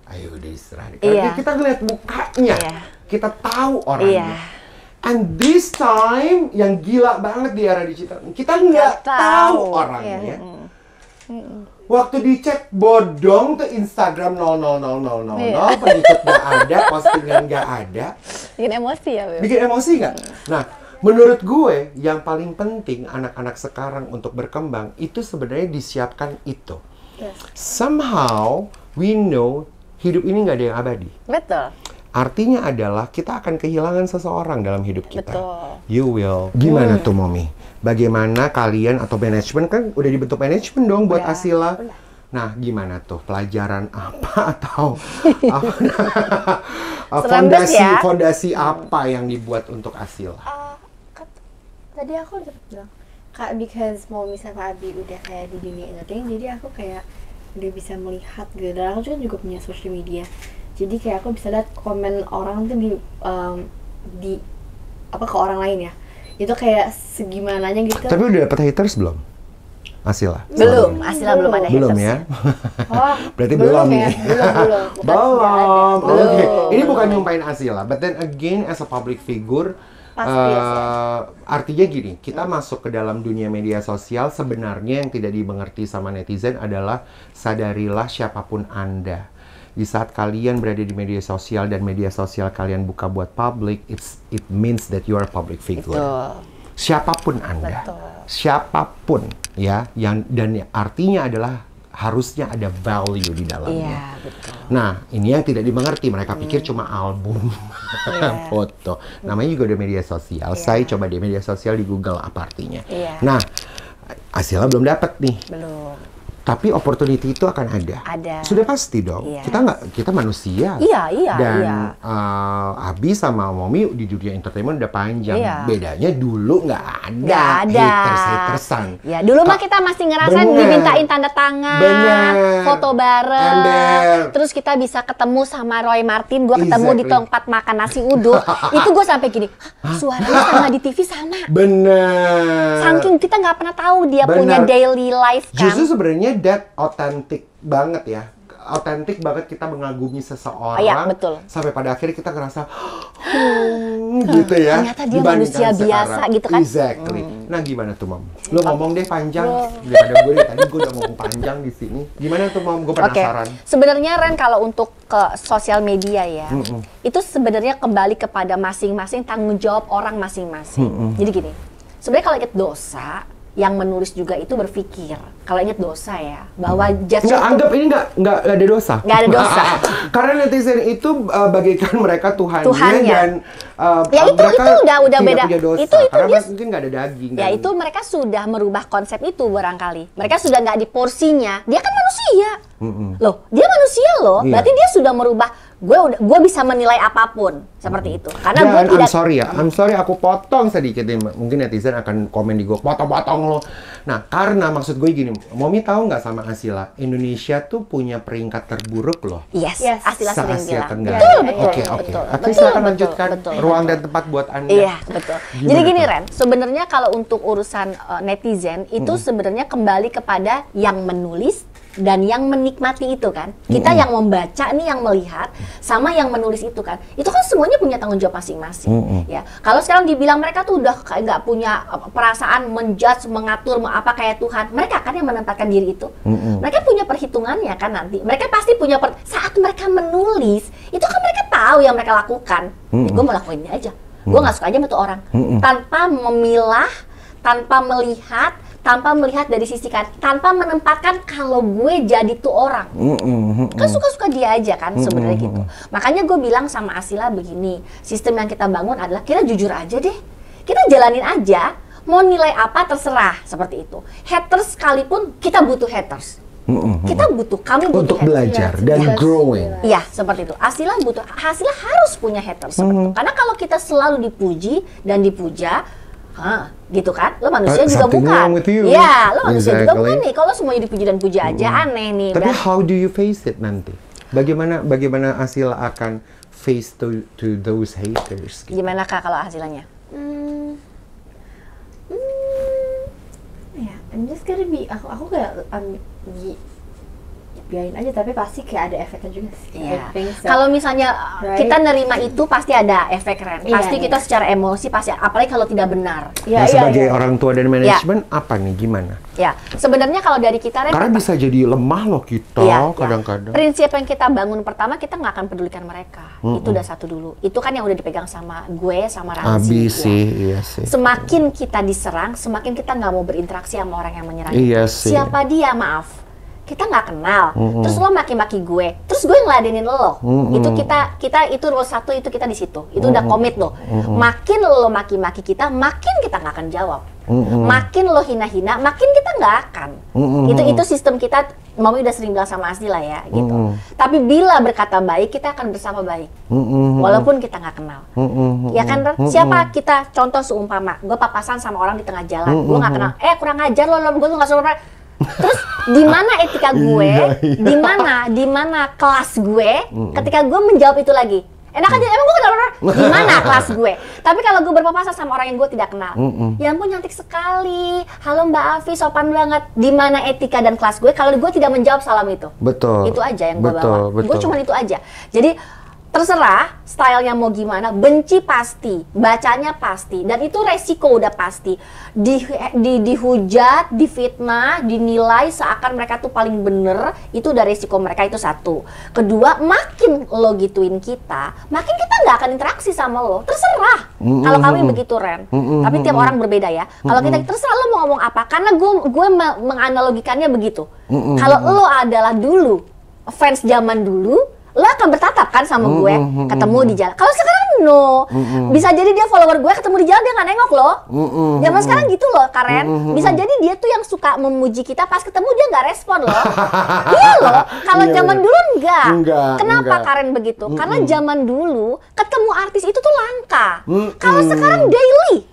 ayo udah istirahat. Karena Iya. kita ngeliat mukanya. Iya. Kita tahu orangnya. Iya. And this time yang gila banget di era digital, kita nggak tahu orangnya. Iya. Waktu dicek bodong tuh Instagram 00000, Iya. pengikut nggak ada, postingan nggak ada. Bikin emosi ya, Beb? Bikin emosi nggak? Nah, menurut gue yang paling penting anak-anak sekarang untuk berkembang itu sebenarnya disiapkan itu. Yes. Somehow we know hidup ini nggak ada yang abadi. Betul. Artinya adalah kita akan kehilangan seseorang dalam hidup kita. Betul. You will. Gimana tuh, Momi? Bagaimana kalian atau manajemen, kan udah dibentuk manajemen dong buat Udah, Asila. udah. Nah, gimana tuh? Pelajaran apa atau Serem ya. fondasi apa yang dibuat untuk Asila? Tadi aku udah bilang Kak, because mau misalnya Abi udah kayak di dunia entertainment, jadi aku kayak udah bisa melihat gitu. Dan aku juga punya social media, jadi kayak aku bisa lihat komen orang tuh di apa ke orang lain ya, itu kayak segimananya gitu. Tapi udah dapet haters belum? Asila? Belum, Asila belum ada Belum haters ya? Oh, Berarti belum ya? nih. Belum. Belum. Oke. Belum. Ini bukan nyumpain Asila, but then again as a public figure, Pasti artinya gini, kita masuk ke dalam dunia media sosial, sebenarnya yang tidak dimengerti sama netizen adalah sadarilah siapapun Anda. Di saat kalian berada di media sosial dan media sosial kalian buka buat public, it means that you are a public figure. Betul. Siapapun Anda. Betul. Siapapun ya, dan artinya adalah harusnya ada value di dalamnya. Iya, betul. Nah, ini yang tidak dimengerti. Mereka pikir cuma album, foto. Namanya juga udah media sosial. Saya coba di media sosial di Google apa artinya. Iya. Nah, Asila belum dapat nih. Belum. Tapi opportunity itu akan ada. Ada. Sudah pasti dong. Iya. Kita manusia. Iya, Dan iya. Abi sama Momi di dunia entertainment udah panjang. Iya. Bedanya dulu nggak ada. Nggak ada. Haters-hatersan. Ya, dulu mah kita masih ngerasain Bener. dimintain tanda tangan, Bener. foto bareng, Ember. terus kita bisa ketemu sama Roy Martin, gue ketemu di Exactly. tempat makan nasi uduk, itu gue sampai gini, "Hah, suaranya sama di TV sama." Bener. Saking kita nggak pernah tahu dia Bener. punya daily life kan. Justru sebenarnya that authentic banget ya. autentik banget kita mengagumi seseorang. Iya, betul. Sampai pada akhirnya kita ngerasa gitu ya. Ternyata dia dibandingkan manusia biasa gitu kan. Exactly. Nah, gimana tuh, Mam? Lu ngomong deh panjang. Daripada gue tadi gue udah ngomong panjang di sini. Gimana tuh, Mam? Gue penasaran. Sebenarnya Ren, kalau untuk ke sosial media ya, itu sebenarnya kembali kepada masing-masing tanggung jawab orang masing-masing. Jadi gini, sebenarnya kalau ingat dosa, yang menulis juga itu berpikir kalau ingat dosa ya bahwa judge nggak anggap ini nggak ada dosa. Nggak ada dosa. Karena netizen itu bagaikan mereka Tuhannya. Dan ya itu udah beda. Punya dosa, itu karena dia, mungkin nggak ada daging. Ya itu mereka sudah merubah konsep itu barangkali. Mereka sudah nggak di porsinya. Dia kan manusia. Loh, dia manusia loh. Iya. Berarti dia sudah merubah. Gue bisa menilai apapun seperti itu. Karena gue tidak. I'm sorry aku potong sedikit nih. Mungkin netizen akan komen di gue potong-potong lo. Nah, karena maksud gue gini, Momi tahu nggak sama Asila, Indonesia tuh punya peringkat terburuk loh. Yes. Asila sering Se-Asia bilang. Tenggara. Betul. Oke, silakan lanjutkan. Ruang dan tempat buat Anda. Iya, betul. Jadi gini Ren, sebenarnya kalau untuk urusan netizen itu sebenarnya kembali kepada yang menulis dan yang menikmati itu kan. Kita yang membaca nih, yang melihat, sama yang menulis itu kan. Itu kan semuanya punya tanggung jawab masing-masing. Ya, kalau sekarang dibilang mereka tuh udah nggak punya perasaan menjudge, mengatur, apa kayak Tuhan. Mereka kan yang menempatkan diri itu. Mereka punya perhitungannya kan nanti. Mereka pasti punya saat mereka menulis, itu kan mereka tahu yang mereka lakukan. Gue mau lakuin ini aja. Gue nggak suka aja sama tuh orang. Tanpa memilah, tanpa melihat, tanpa melihat dari sisi kan, tanpa menempatkan kalau gue jadi tuh orang. Kan suka-suka dia aja kan sebenarnya gitu. Makanya gue bilang sama Asila begini, sistem yang kita bangun adalah kita jujur aja deh. Kita jalanin aja, mau nilai apa terserah, seperti itu. Haters sekalipun kita butuh haters. Kita butuh, kami butuh untuk haters. belajar dan growing. Iya, seperti itu. Asila harus punya haters seperti itu. Karena kalau kita selalu dipuji dan dipuja, gitu kan? Lo manusia juga bukan. Iya, lo manusia juga bukan nih. Kalau semuanya dipuji dan puja aja aneh nih. Tapi how do you face it nanti? Bagaimana Asila akan face to those haters? Gitu? Gimana Kak kalau hasilnya? Ya, I'm just gonna be aku kayak biarin aja, tapi pasti kayak ada efeknya juga sih. Iya. So. Kalau misalnya kita nerima itu pasti ada efek Ren. Pasti kita iya. secara emosi pasti, apalagi kalau tidak benar. Nah, sebagai orang tua dan manajemen apa nih, gimana? Ya, sebenarnya kalau dari kita Ren, karena bisa jadi lemah loh kita kadang-kadang. Prinsip yang kita bangun pertama, kita nggak akan pedulikan mereka. Itu udah satu dulu. Itu kan yang udah dipegang sama gue, sama Ramzi. Iya sih. Semakin kita diserang, semakin kita nggak mau berinteraksi sama orang yang menyerang. Iya sih. Siapa dia, maaf. Kita nggak kenal, terus lo maki-maki gue, terus gue ngeladenin lo, itu kita itu rule 1 itu kita di situ, itu udah komit lo. Makin lo maki-maki kita, makin kita nggak akan jawab. Makin lo hina-hina, makin kita nggak akan. Itu sistem kita. Mami udah sering bilang sama Asli lah ya, gitu. Tapi bila berkata baik, kita akan bersama baik, walaupun kita nggak kenal. Ya kan, siapa kita? Contoh seumpama, gue papasan sama orang di tengah jalan, gue nggak kenal. Kurang ajar lo gue tuh nggak suka. Terus di mana etika gue, di mana kelas gue, ketika gue menjawab itu lagi, enak aja, emang gue kenal orang, di mana kelas gue? Tapi kalau gue berpapasan sama orang yang gue tidak kenal, ya ampun cantik sekali, halo Mbak Afi, sopan banget, di mana etika dan kelas gue kalau gue tidak menjawab salam itu? Betul. Itu aja yang gue bawa. Gue cuma itu aja. Jadi terserah stylenya mau gimana, benci pasti, bacanya pasti, dan itu resiko udah pasti. Dihujat, difitnah, dinilai seakan mereka tuh paling bener, itu udah resiko mereka, itu satu. Kedua, makin lo gituin kita, makin kita nggak akan interaksi sama lo. Terserah. Kalau kami begitu Ren, tapi tiap orang berbeda ya. Kalau kita terserah lo mau ngomong apa, karena gue menganalogikannya begitu. Kalau lo adalah dulu fans zaman dulu, lo akan bertatap kan sama gue, ketemu di jalan. Kalau sekarang no, bisa jadi dia follower gue ketemu di jalan dia nggak nengok lo. Zaman sekarang gitu loh Karen, bisa jadi dia tuh yang suka memuji kita, pas ketemu dia nggak respon loh. Iya loh, kalau zaman dulu enggak. Kenapa Karen begitu? Karena zaman dulu ketemu artis itu tuh langka. Kalau sekarang daily,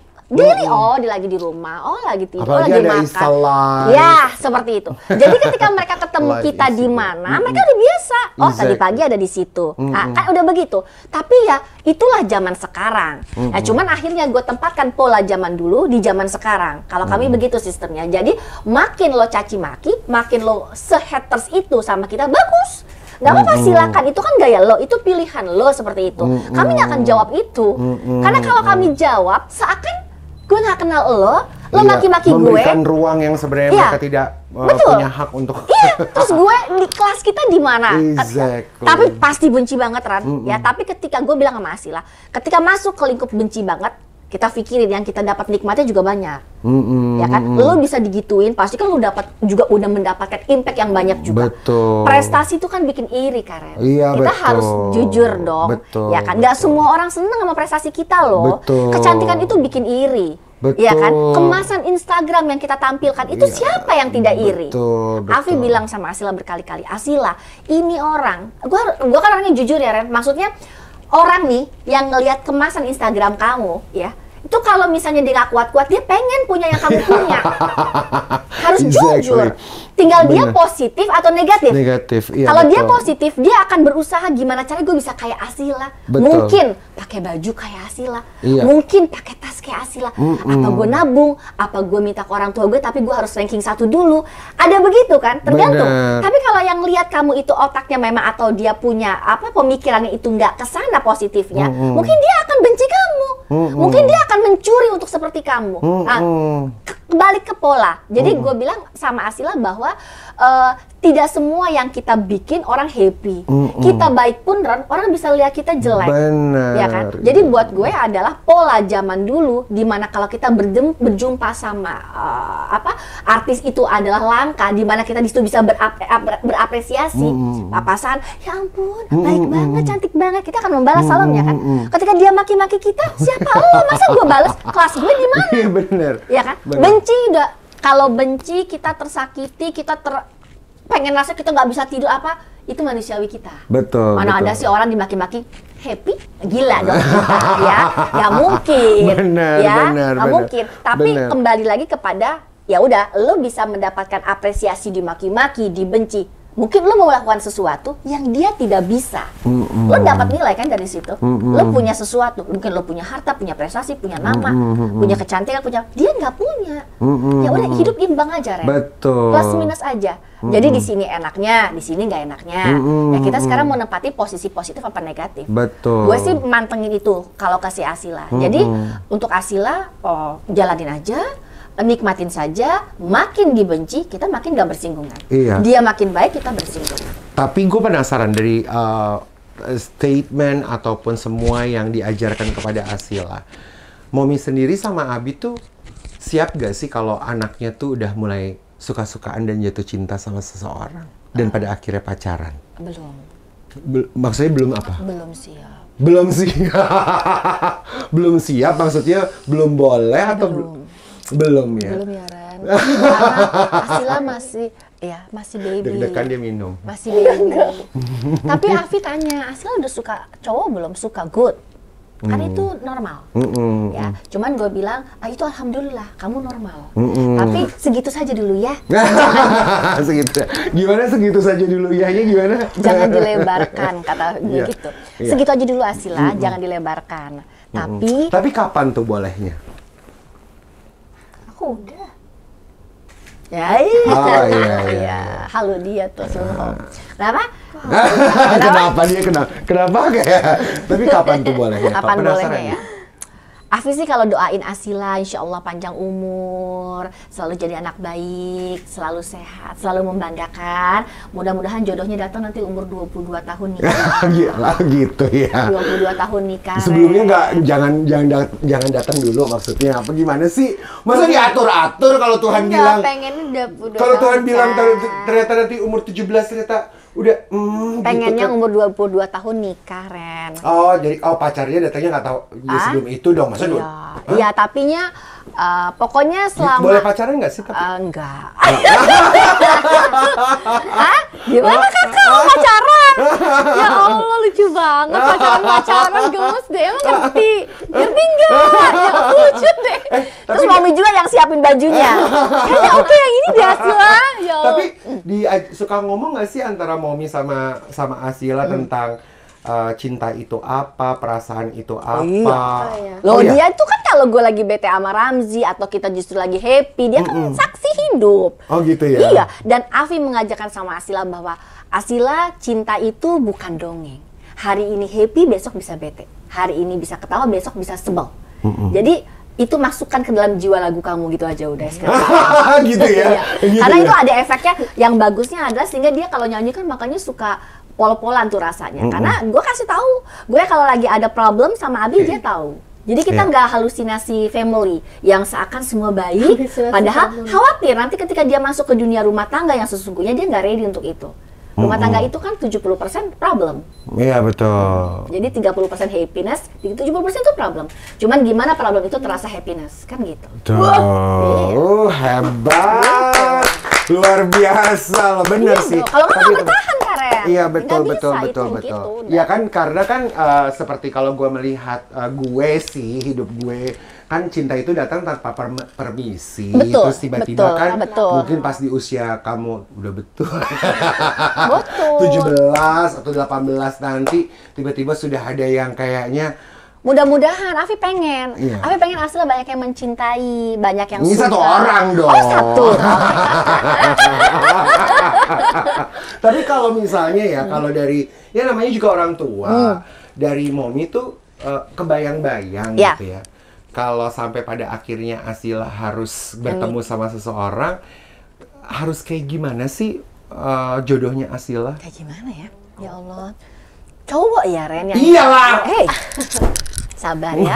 oh dia lagi di rumah, oh lagi tidur, oh lagi makan. Ya, seperti itu. Jadi ketika mereka ketemu kita di mana, mereka udah biasa. Oh, tadi pagi ada di situ. Nah, kan udah begitu. Tapi ya, itulah zaman sekarang. Nah, cuman akhirnya gue tempatkan pola zaman dulu di zaman sekarang. Kalau kami begitu sistemnya. Jadi, makin lo caci maki, makin lo se-haters itu sama kita, bagus. Nggak apa-apa, silakan. Itu kan gaya lo, itu pilihan lo seperti itu. Kami nggak akan jawab itu. Karena kalau kami jawab, seakan gue nggak kenal lo maki-maki gue. Memberikan ruang yang sebenarnya mereka tidak punya hak untuk. Terus gue di kelas kita di mana? Exactly. Tapi pasti benci banget, Ran. Ya, tapi ketika gue bilang sama Asila, ketika masuk ke lingkup benci banget, kita pikirin yang kita dapat nikmatnya juga banyak. Ya kan? Lo bisa digituin, pasti kan lo juga udah mendapatkan impact yang banyak juga. Betul. Prestasi itu kan bikin iri, Karen. Iya, kita betul. harus jujur dong. Betul. Ya kan? Nggak semua orang seneng sama prestasi kita loh. Betul. Kecantikan itu bikin iri. Betul. Ya kan? Kemasan Instagram yang kita tampilkan itu siapa yang tidak iri? Betul. Afi bilang sama Asila berkali-kali, Asila, ini orang, gua kan orangnya jujur ya, Ren. Maksudnya orang nih yang ngelihat kemasan Instagram kamu, ya, itu kalau misalnya dia nggak kuat-kuat, dia pengen punya yang kamu punya. Harus jujur. Tinggal dia positif atau negatif. Negatif, iya. Kalau dia positif, dia akan berusaha gimana caranya gue bisa kayak Asila. Betul. Mungkin pakai baju kayak Asila. Iya. Mungkin pakai tas kayak Asila. Apa gue nabung, apa gue minta ke orang tua gue, tapi gue harus ranking 1 dulu. Ada begitu kan? Tergantung. Bener. Tapi kalau yang lihat kamu itu otaknya memang atau dia punya pemikirannya itu nggak kesana positifnya, mungkin dia akan benci kamu. Mungkin dia akan mencuri untuk seperti kamu. Balik ke pola. Jadi gue bilang sama Asila bahwa tidak semua yang kita bikin orang happy. Kita baik pun orang bisa lihat kita jelek. Benar. Ya kan? Jadi buat gue adalah pola zaman dulu, dimana kalau kita berjumpa sama artis itu adalah langka, dimana kita disitu bisa berapresiasi. Papasan, ya ampun, baik banget, cantik banget. Kita akan membalas salamnya kan. Ketika dia maki-maki kita, siapa lo? Masa gue balas? Kelas gue di mana? Iya benar. Ya kan? Bener. Benci udah. Kalau benci, kita tersakiti, kita pengen rasa kita nggak bisa tidur itu manusiawi kita. Betul. Mana betul. ada sih orang dimaki-maki happy, gila dong kita, ya, nggak mungkin. Benar, ya, benar, nggak benar. mungkin. Tapi Benar. kembali lagi kepada ya udah, lo bisa mendapatkan apresiasi dimaki-maki, dibenci. Mungkin lo mau melakukan sesuatu yang dia tidak bisa. Lo dapat nilai kan dari situ. Lo punya sesuatu, mungkin lo punya harta, punya prestasi, punya nama, punya kecantikan, dia nggak punya. Ya udah, hidup imbang aja, Ren. Betul. Plus minus aja. Jadi di sini enaknya, di sini nggak enaknya. Ya kita sekarang mau nempati posisi positif apa negatif. Betul. Gue sih mantengin itu kalau kasih Asila. Jadi untuk Asila, jalanin aja. Nikmatin saja, makin dibenci, kita makin gak bersinggungan. Iya. Dia makin baik, kita bersinggungan. Tapi gue penasaran dari statement ataupun semua yang diajarkan kepada Asila. Momi sendiri sama Abi tuh siap gak sih kalau anaknya tuh udah mulai suka-sukaan dan jatuh cinta sama seseorang? Dan pada akhirnya pacaran? Belum. Maksudnya belum apa? Belum siap. Belum siap. Belum siap maksudnya belum boleh atau belum ya? Belum ya, Ren. Karena Asila masih baby. Deg-degan dia minum. Masih baby. Tapi Afi tanya, Asila udah suka cowok belum? Suka good. Kan itu normal. Ya, cuman gue bilang, itu alhamdulillah, kamu normal. Tapi segitu saja dulu ya. Segitu. Gimana segitu saja dulu ya-nya gimana? Jangan dilebarkan, kata gue Iya. gitu. Iya. Segitu aja dulu Asila, jangan dilebarkan. Tapi kapan tuh bolehnya? Aku udah. Ya, iya. Oh, iya. Halo dia tuh, Sunho. Kenapa? Kenapa dia kenapa kayak? Tapi kapan tuh bolehnya? Kapan Penasaran bolehnya ya? nih. Afi sih kalau doain Asila, insya Allah panjang umur, selalu jadi anak baik, selalu sehat, selalu membanggakan. Mudah-mudahan jodohnya datang nanti umur 22 tahun nikah. Gila gitu ya. 22 tahun nikah. Sebelumnya nggak, jangan datang dulu maksudnya apa gimana sih? Masa diatur-atur kalau Tuhan Enggak, bilang? pengen 22 Kalau Tuhan tahun bilang nikah. ternyata nanti umur 17 ternyata udah Pengennya gitu kan. umur 22 tahun nikah, Ren. Oh, jadi pacarnya datangnya nggak tahu ya, sebelum itu dong, masa dulu? Iya, tapinya pokoknya selama Boleh pacaran nggak sih? Tapi? enggak. Hah? Gimana kakak mau pacaran? Ya Allah, lucu banget pacaran gemes deh. Emang ngerti enggak? Ya lucu deh. Terus mami juga yang siapin bajunya. Kayaknya oke yang ini deh Asila. Ya Allah. Tapi suka ngomong nggak sih antara Momi sama Asila tentang cinta itu apa, perasaan itu apa? Loh, dia itu kan kalau gue lagi bete sama Ramzi atau kita justru lagi happy, dia kan saksiin hidup. Oh gitu ya? Iya, dan Afi mengajarkan sama Asila bahwa Asila, cinta itu bukan dongeng. Hari ini happy, besok bisa bete. Hari ini bisa ketawa, besok bisa sebel. Jadi itu masukkan ke dalam jiwa lagu kamu gitu aja udah sekarang. Gitu ya? Gitu Karena ya? itu ada efeknya. Yang bagusnya adalah sehingga dia kalau nyanyi kan makanya suka pol-polan tuh rasanya. Karena gue kasih tahu, gue kalau lagi ada problem sama Abi dia tahu. Jadi kita nggak halusinasi family yang seakan semua baik, padahal khawatir nanti ketika dia masuk ke dunia rumah tangga yang sesungguhnya dia nggak ready untuk itu. Rumah tangga itu kan 70% problem. Iya betul. Jadi 30% happiness, 70% itu problem. Cuman gimana problem itu terasa happiness, kan gitu. Tuh, hebat. Luar biasa loh, bener Iya, sih. kalau nggak Tapi bertahan, Karen. Iya Nggak betul bisa betul itu betul gitu, betul. udah. Iya kan karena kan seperti kalau gue melihat gue sih hidup gue kan cinta itu datang tanpa permisi. Betul, Terus tiba-tiba betul, kan betul. mungkin pas di usia kamu udah betul. Betul. 17 atau 18 nanti tiba-tiba sudah ada yang kayaknya Mudah-mudahan Afi pengen. Iya. Afi pengen Asila banyak yang mencintai, banyak yang ini suka. satu orang dong. Oh, satu. Tapi kalau misalnya ya, kalau dari, ya namanya juga orang tua, dari Momi tuh kebayang-bayang Ya. gitu ya. Kalau sampai pada akhirnya Asila harus bertemu sama seseorang, harus kayak gimana sih jodohnya Asila? Kayak gimana ya? Ya Allah. Cowok ya Ren yang Iyalah! Hey. Sabar ya,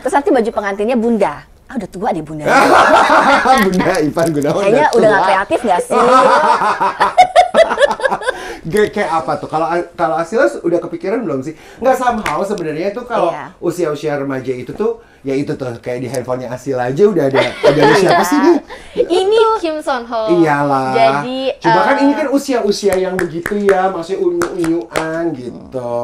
Terus nanti baju pengantinnya Bunda. Ah, udah tua deh Bunda. Bunda Ivan Gunawan Kayaknya udah gak kreatif gak sih? Kayak apa tuh? Kalau Asila udah kepikiran belum sih? Nggak somehow sebenarnya itu kalau Iya. usia-usia remaja itu tuh, ya itu tuh kayak di handphonenya Asila aja udah ada siapa sih nih? Ini Kim Son Ho. Iyalah. Jadi Cuma kan ini kan usia-usia yang begitu ya, maksudnya unyu-unyuan gitu.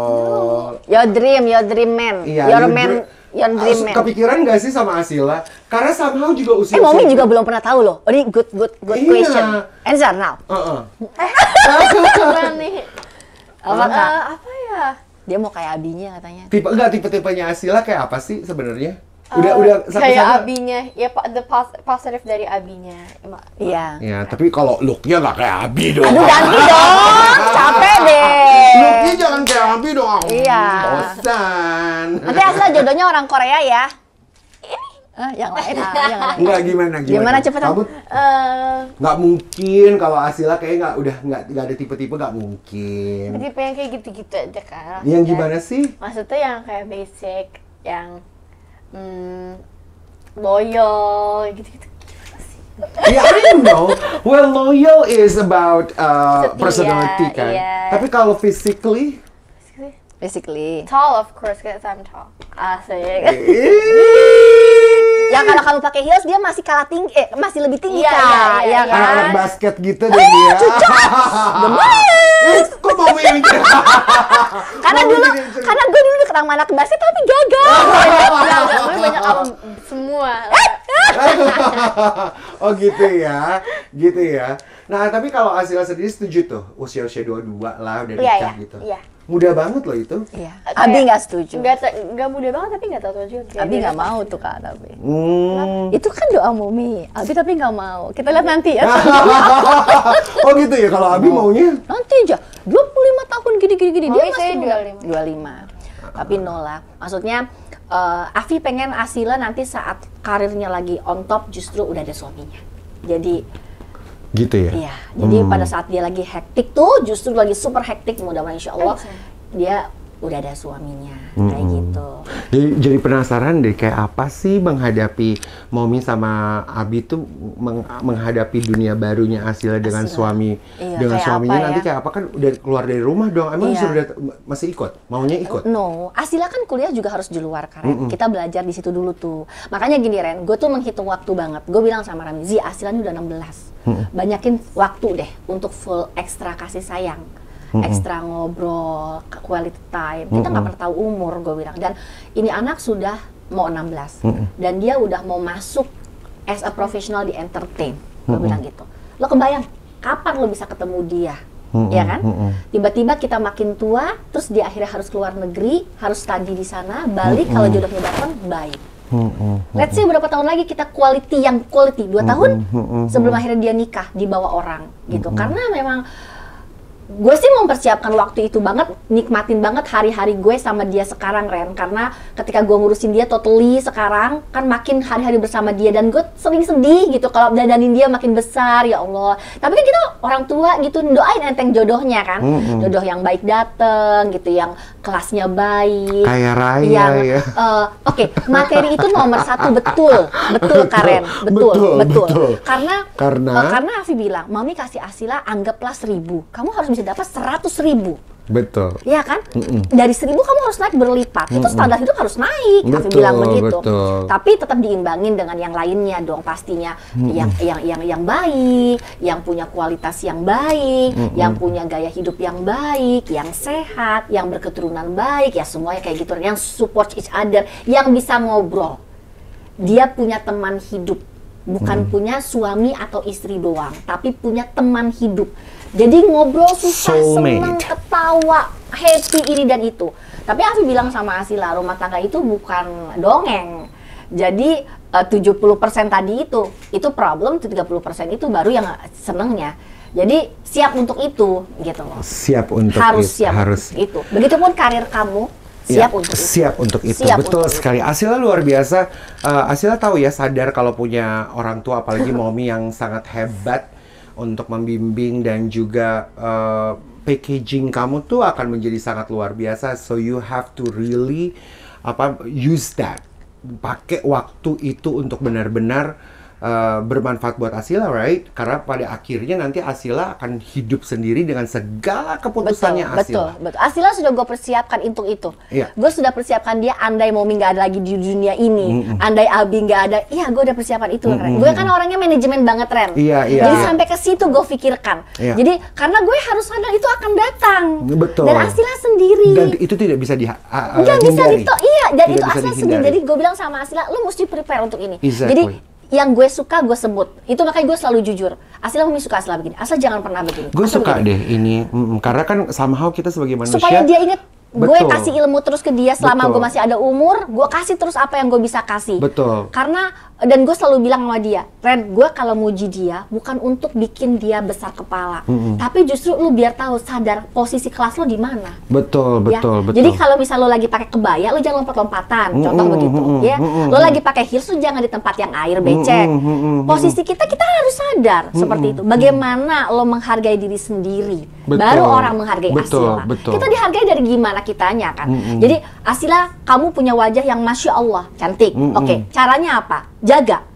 Your dream man. Iya, your dream man. Kepikiran nggak sih sama Asila? Karena somehow juga usia. Momi juga belum pernah tahu loh. Ini good Iya. question. Answer now. apa nih? Apakah? Apa ya? Dia mau kayak abinya katanya. Tipe-tipenya Asila kayak apa sih sebenarnya? Udah kayak sampai-sampai. abinya, ya positif dari abinya. Iya. Ya, tapi kalau looknya nggak kayak Abi dong. Aduh ganti dong. Capek deh. Looknya jangan kayak Abi dong. Iya. Bosan. Nanti Asla jodohnya orang Korea ya. Yang lain yang lain. Enggak gimana? Gimana cepetan? Kamu nggak mungkin kalau Asila kayak nggak ada tipe-tipe nggak mungkin. Tipe yang kayak gitu-gitu aja kan. Yang gimana sih? Maksudnya yang kayak basic, yang loyal, gitu-gitu. Yeah, I know. Well, loyal is about Setia, personality kan. iya. Tapi kalau physically, Basically. Tall of course, because I'm tall. Asik. Ya kalau kamu pakai heels dia masih kalah tinggi, masih lebih tinggi Iya, Kak. iya, Ya kan? anak-anak basket gitu deh dia. Kok mau ini? Karena gue dulu ketemu anak basket tapi gagal. Gue banyak abang semua. Oh gitu ya, gitu ya. Nah tapi kalau Asila sendiri setuju tuh usia-usia 22 lah udah nikah gitu. Iya. Mudah banget loh itu. Iya. Abi nggak setuju. Nggak mudah banget, tapi nggak tahu juga. Abi nggak mau tuh Kak Abi. Itu Itu kan doa Momi. Abi tapi nggak mau. Kita lihat nanti ya. oh gitu ya, kalau Abi maunya? Nanti aja 25 tahun gini. Dia Momi masih saya muda. 25. 25. Tapi nolak. Maksudnya Afi pengen Asila nanti saat karirnya lagi on top justru udah ada suaminya. Jadi Gitu ya? iya, jadi pada saat dia lagi hektik tuh, justru lagi super hektik, mudah-mudahan insya Allah dia udah ada suaminya, kayak gitu. Jadi penasaran deh kayak apa sih menghadapi Momi sama Abi tuh menghadapi dunia barunya Asila dengan suami Iya, dengan kayak suaminya apa nanti ya? kayak apa kan udah keluar dari rumah dong. Emang Iya. sudah masih ikut? Maunya ikut? No, Asila kan kuliah juga harus di luar Karen. Kita belajar di situ dulu tuh. Makanya gini Ren, gue tuh menghitung waktu banget. Gue bilang sama Ramizi, Asila ini udah 16. Banyakin waktu deh untuk full ekstra kasih sayang. Ekstra ngobrol, quality time. Kita nggak pernah tahu umur, gue bilang. Dan ini anak sudah mau 16. Dan dia udah mau masuk as a professional di entertain. Gue bilang gitu. Lo kebayang, kapan lo bisa ketemu dia? Ya kan? Tiba-tiba kita makin tua, terus dia akhirnya harus keluar negeri, harus study di sana, balik kalau jodohnya datang, baik. Let's say berapa tahun lagi kita quality 2 tahun sebelum akhirnya dia nikah dibawa orang gitu. Karena memang gue sih mempersiapkan waktu itu banget, nikmatin banget hari-hari gue sama dia sekarang, Ren. Karena ketika gue ngurusin dia totally sekarang, kan makin hari-hari bersama dia. Dan gue sering sedih gitu kalau dandanin dia makin besar, ya Allah. Tapi kan kita orang tua gitu, doain enteng jodohnya kan. Jodoh yang baik dateng gitu, yang kelasnya baik. Kayak Raya ya. Oke, materi itu nomor 1, betul Karen, betul. Karena Afi bilang, Mami kasih Asila anggaplah 1.000, kamu harus bisa dapat 100.000. Betul. Iya kan? Dari 1.000 kamu harus naik berlipat. Itu standar hidup harus naik. Afi bilang begitu. Tapi tetap diimbangin dengan yang lainnya dong pastinya. Yang baik, yang punya kualitas yang baik, yang punya gaya hidup yang baik, yang sehat, yang berketurunan baik, ya semuanya kayak gitu. Yang support each other, yang bisa ngobrol. Dia punya teman hidup. Bukan punya suami atau istri doang, tapi punya teman hidup. Jadi ngobrol susah, senang, ketawa, happy ini dan itu. Tapi Afi bilang sama Asila, rumah tangga itu bukan dongeng. Jadi 70% tadi itu problem, 30% itu baru yang senengnya. Jadi siap untuk itu gitu loh. Siap untuk harus itu. Begitupun karir kamu. Siap untuk itu. Betul sekali. Asila luar biasa. Asila tahu ya, sadar kalau punya orang tua, apalagi Momi yang sangat hebat untuk membimbing dan juga packaging kamu tuh akan menjadi sangat luar biasa. So you have to really use that. Pakai waktu itu untuk benar-benar bermanfaat buat Asila, right? Karena pada akhirnya nanti Asila akan hidup sendiri dengan segala keputusannya Asila. Betul. Asila sudah gue persiapkan untuk itu. Iya. Gue sudah persiapkan dia, andai Momi nggak ada lagi di dunia ini, andai Abi nggak ada, iya gue udah persiapkan itu, Ren. Gue kan orangnya manajemen banget, Ren. Jadi sampai ke situ gue pikirkan. Jadi karena gue harus sadar itu akan datang. Betul. Dan Asila sendiri. Dan itu tidak bisa nggak bisa dan itu Asila sendiri. Jadi gue bilang sama Asila, lu mesti prepare untuk ini. Exactly. Jadi yang gue suka gue sebut, itu makanya gue selalu jujur. Asila Momi suka Asila begini, Asila jangan pernah begini. Gue suka begini deh ini, karena kan somehow kita sebagai manusia, supaya dia ingat, gue kasih ilmu terus ke dia selama gue masih ada umur, gue kasih terus apa yang gue bisa kasih. Betul. Karena, dan gue selalu bilang sama dia, Ren, gue kalau muji dia bukan untuk bikin dia besar kepala, tapi justru lu biar tahu, sadar posisi kelas lo di mana. Betul. Jadi kalau misal lo lagi pakai kebaya, lo jangan lompat-lompatan, contoh begitu, ya. Lo lagi pakai heels, lo jangan di tempat yang air becek. Posisi kita harus sadar seperti itu. Bagaimana lo menghargai diri sendiri, baru orang menghargai Asila. Kita dihargai dari gimana kitanya kan. Jadi Asila, kamu punya wajah yang Masya Allah, cantik. Oke, caranya apa? Jaga,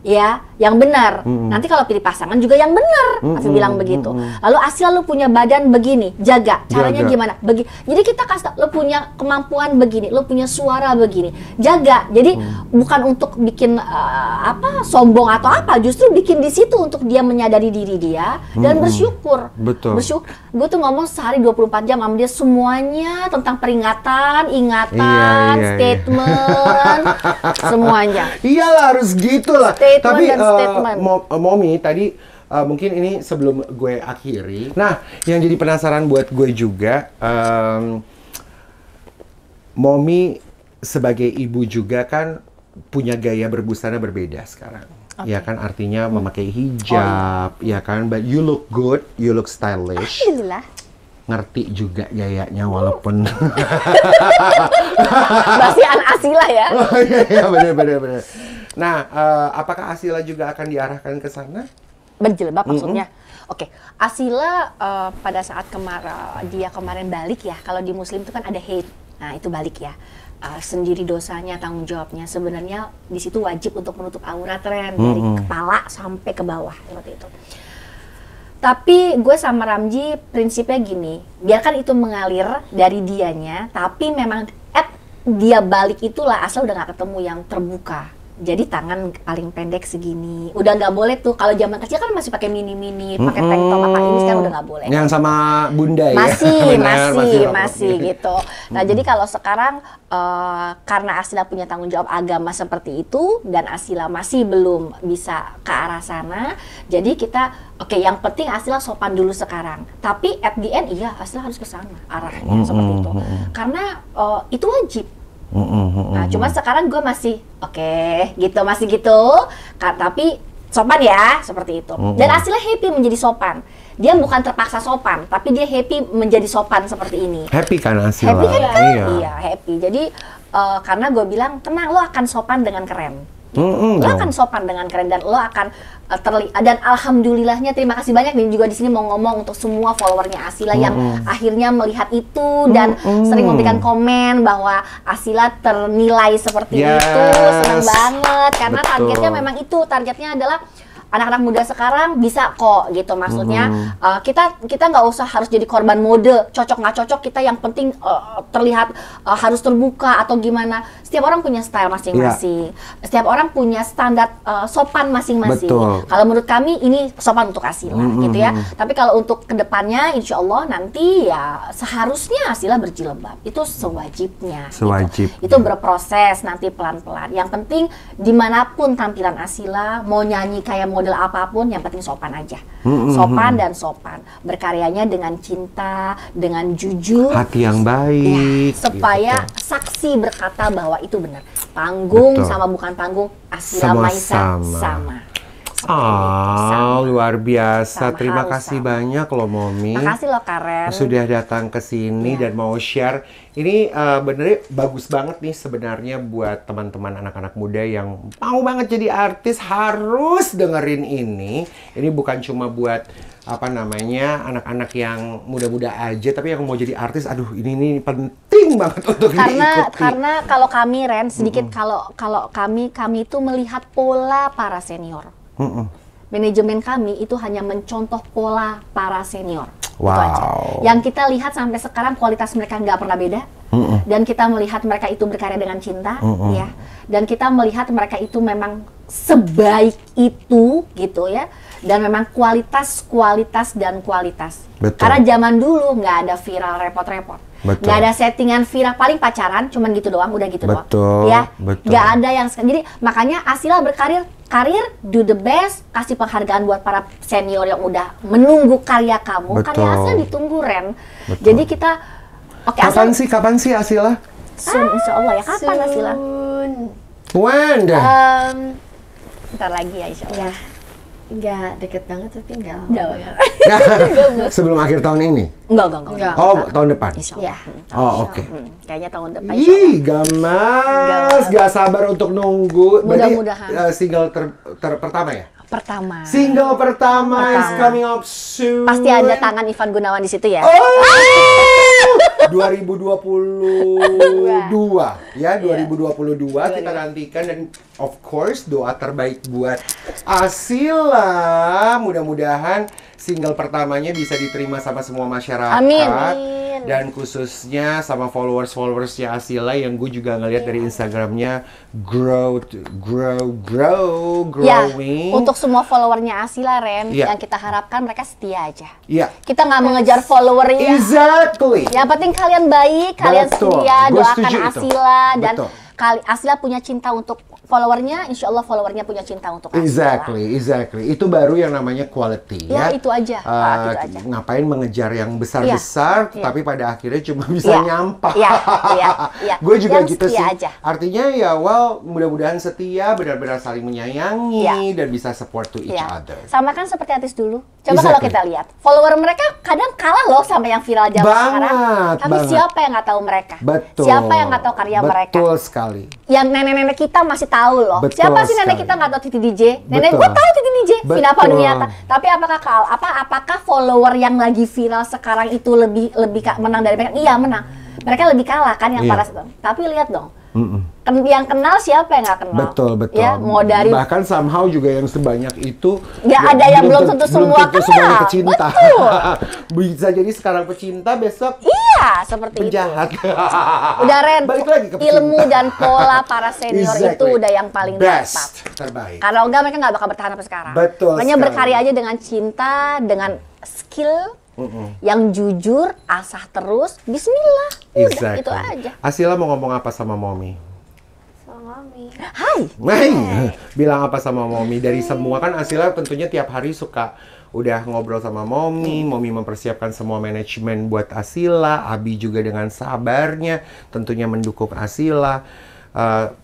ya, yang benar. Nanti kalau pilih pasangan juga yang benar. Aku bilang begitu. Lalu Asila, lu punya badan begini, jaga. Caranya gimana? Jadi kita kasih, lu punya kemampuan begini, lu punya suara begini, jaga. Jadi bukan untuk bikin sombong atau apa, justru bikin di situ untuk dia menyadari diri dia dan bersyukur. Bersyukur. Gue tuh ngomong sehari 24 jam sama dia, semuanya tentang peringatan, ingatan, statement, semuanya. Iyalah, harus gitu lah. Tapi statement. Momi tadi mungkin ini sebelum gue akhiri. Nah, yang jadi penasaran buat gue juga, Momi sebagai ibu juga kan punya gaya berbusana berbeda sekarang. Ya kan, artinya memakai hijab, ya kan, but you look good, you look stylish. Alhamdulillah. Ngerti juga gayanya walaupun masih anak Asila ya. Oh iya, bener. Nah, apakah Asila juga akan diarahkan ke sana? Berjilbab maksudnya? Oke, Asila pada saat dia kemarin balik ya, kalau di Muslim itu kan ada haid, nah itu balik ya. Sendiri dosanya, tanggung jawabnya. Sebenarnya di situ wajib untuk menutup aurat, Ren, dari kepala sampai ke bawah seperti itu. Tapi gue sama Ramji prinsipnya gini, biarkan itu mengalir dari dianya, tapi memang dia balik itulah asal udah gak ketemu yang terbuka. Jadi tangan paling pendek segini, udah nggak boleh tuh. Kalau zaman kecil kan masih pakai mini, pakai tank top apa ini, sekarang udah nggak boleh. Yang sama bunda ya? Masih gitu. Nah jadi kalau sekarang karena Asila punya tanggung jawab agama seperti itu dan Asila masih belum bisa ke arah sana, jadi kita yang penting Asila sopan dulu sekarang. Tapi at the end iya Asila harus ke sana arahnya seperti itu. Karena itu wajib. Nah, cuma sekarang gue masih masih gitu, tapi sopan ya, seperti itu. Dan Asila happy menjadi sopan. Dia bukan terpaksa sopan, tapi dia happy menjadi sopan seperti ini. Happy kan Asila? Happy kan? Iya. Iya, happy. Jadi karena gue bilang, tenang, lo akan sopan dengan keren. Lo akan sopan dengan keren dan lo akan dan alhamdulillahnya terima kasih banyak, dan juga di sini mau ngomong untuk semua followernya Asila yang akhirnya melihat itu dan sering memberikan komen bahwa Asila ternilai seperti itu. Senang banget karena targetnya memang itu, targetnya adalah anak-anak muda sekarang bisa kok gitu, maksudnya kita nggak usah harus jadi korban mode, cocok nggak cocok, kita yang penting terlihat harus terbuka atau gimana. Setiap orang punya style masing-masing, setiap orang punya standar sopan masing-masing. Kalau menurut kami ini sopan untuk Asila gitu ya. Tapi kalau untuk kedepannya insya Allah nanti ya seharusnya Asila berjilbab, itu sewajibnya. Sewajib. Gitu. Itu berproses nanti pelan-pelan. Yang penting dimanapun tampilan Asila, mau nyanyi kayak model apapun, yang penting sopan aja. Sopan dan sopan. Berkaryanya dengan cinta, dengan jujur. Hati yang baik. Ya, supaya gitu. saksi berkata bahwa itu benar. Panggung sama bukan panggung, Asila Maisa sama. Luar biasa. Sama, Terima kasih banyak loh Momi. Makasih loh Karen. Sudah datang ke sini dan mau share. Ini benernya bagus banget nih sebenarnya buat teman-teman anak-anak muda yang mau banget jadi artis, harus dengerin ini. Ini bukan cuma buat anak-anak yang muda-muda aja, tapi yang mau jadi artis, aduh ini penting banget untuk diikuti. Karena kalau kami Ren sedikit kalau kami itu melihat pola para senior. Manajemen kami itu hanya mencontoh pola para senior. Itu aja. Yang kita lihat sampai sekarang kualitas mereka nggak pernah beda. Dan kita melihat mereka itu berkarya dengan cinta, ya. Dan kita melihat mereka itu memang sebaik itu, gitu ya. Dan memang kualitas. Betul. Karena zaman dulu nggak ada viral repot-repot. Nggak ada settingan viral, paling pacaran, cuman gitu doang, udah gitu doang. Ya, nggak ada yang. Jadi makanya Asila berkarir, do the best, kasih penghargaan buat para senior yang udah menunggu karya kamu. Karya Asila ditunggu Ren. Jadi kita, kapan sih Asila? Insya Allah ya, kapan Asila? When? Ntar lagi ya insya Allah. Nggak deket banget tapi nggak Jauh. Sebelum akhir tahun ini? Enggak. Oh, tahun depan? Insya Allah. Oke. Kayaknya tahun depan. Gamas, gak sabar untuk nunggu. Mudah-mudahan. Single pertama ya? Pertama. Single pertama is coming up soon. Pasti ada tangan Ivan Gunawan di situ ya? 2022 ya, 2022 kita nantikan, dan of course doa terbaik buat Asila. Mudah-mudahan single pertamanya bisa diterima sama semua masyarakat. Amin. Dan khususnya sama followers-followersnya Asila yang gue juga ngeliat dari Instagramnya growing. Ya, untuk semua followernya Asila Ren, yang kita harapkan mereka setia aja. Kita nggak mengejar followernya. Exactly. Yang penting kalian baik, kalian setia, doakan Asila dan Asila punya cinta untuk followernya, insya Allah followernya punya cinta untuk Asila. Exactly. Itu baru yang namanya quality ya. Itu aja. Ngapain mengejar yang besar-besar, tapi pada akhirnya cuma bisa nyampah. Gue juga gitu sih. Artinya ya, mudah-mudahan setia, benar-benar saling menyayangi dan bisa support to each other. Sama kan seperti artis dulu. Coba kalau kita lihat, follower mereka kadang kalah loh sama yang viral zaman sekarang. Tapi siapa yang nggak tahu mereka? Siapa yang nggak tahu karya mereka? Betul sekali. Yang nenek-nenek kita masih tahu loh. Siapa sih nenek kita nggak tahu Titi DJ? Nenek gue tahu Titi DJ, Vina Panduwinata. Tapi apakah follower yang lagi viral sekarang itu lebih menang dari mereka? Iya menang. Mereka lebih kalah kan yang para. Tapi lihat dong. Yang kenal siapa yang nggak kenal? Betul. Ya, mau dari bahkan somehow juga yang sebanyak itu nggak ada yang belum tentu semua semuanya pecinta. Bisa jadi sekarang pecinta, besok seperti penjahat. Udah Ren, balik lagi ke ilmu dan pola para senior itu udah yang paling best, terbaik. Kalau enggak mereka nggak bakal bertahan sampai sekarang. Makanya berkarya aja dengan cinta, dengan skill. Yang jujur, asah terus, bismillah. Udah, itu aja. Asila mau ngomong apa sama Momi? Sama Mami. Hai. Bilang apa sama Momi? Dari semua kan Asila tentunya tiap hari suka udah ngobrol sama Momi mempersiapkan semua manajemen buat Asila, Abi juga dengan sabarnya tentunya mendukung Asila.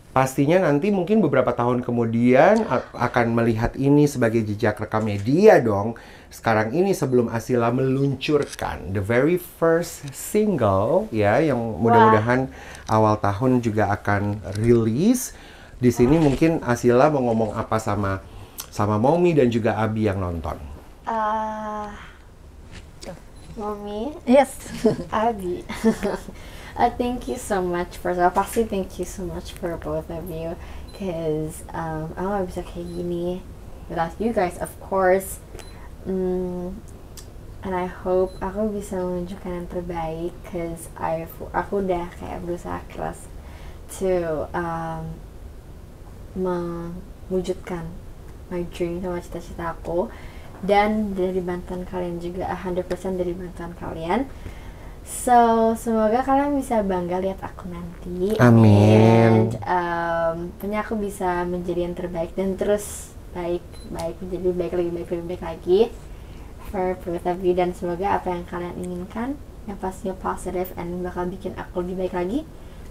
Pastinya nanti mungkin beberapa tahun kemudian akan melihat ini sebagai jejak rekamnya dia dong. Sekarang ini sebelum Asila meluncurkan the very first single ya, yang mudah-mudahan awal tahun juga akan rilis. Di sini mungkin Asila mau ngomong apa sama Momi dan juga Abi yang nonton. Mommy, Yes. Abi, thank you so much for pasti thank you so much for both of you, cause aku nggak bisa kayak gini without you guys, of course. And I hope aku bisa menunjukkan yang terbaik, cause aku udah kayak berusaha keras to mewujudkan my dream sama cita-cita aku, dan dari bantuan kalian juga 100% dari bantuan kalian. So semoga kalian bisa bangga lihat aku nanti. Amin. And punya aku bisa menjadi yang terbaik dan terus baik menjadi lebih baik lagi for both of you, dan semoga apa yang kalian inginkan yang pastinya positif and bakal bikin aku lebih baik lagi,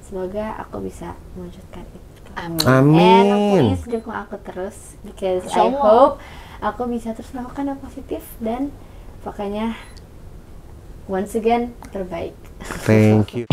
semoga aku bisa mewujudkan itu. Amin. And please dukung aku terus, because I hope aku bisa terus melakukan yang positif, dan pokoknya once again terbaik. Thank you.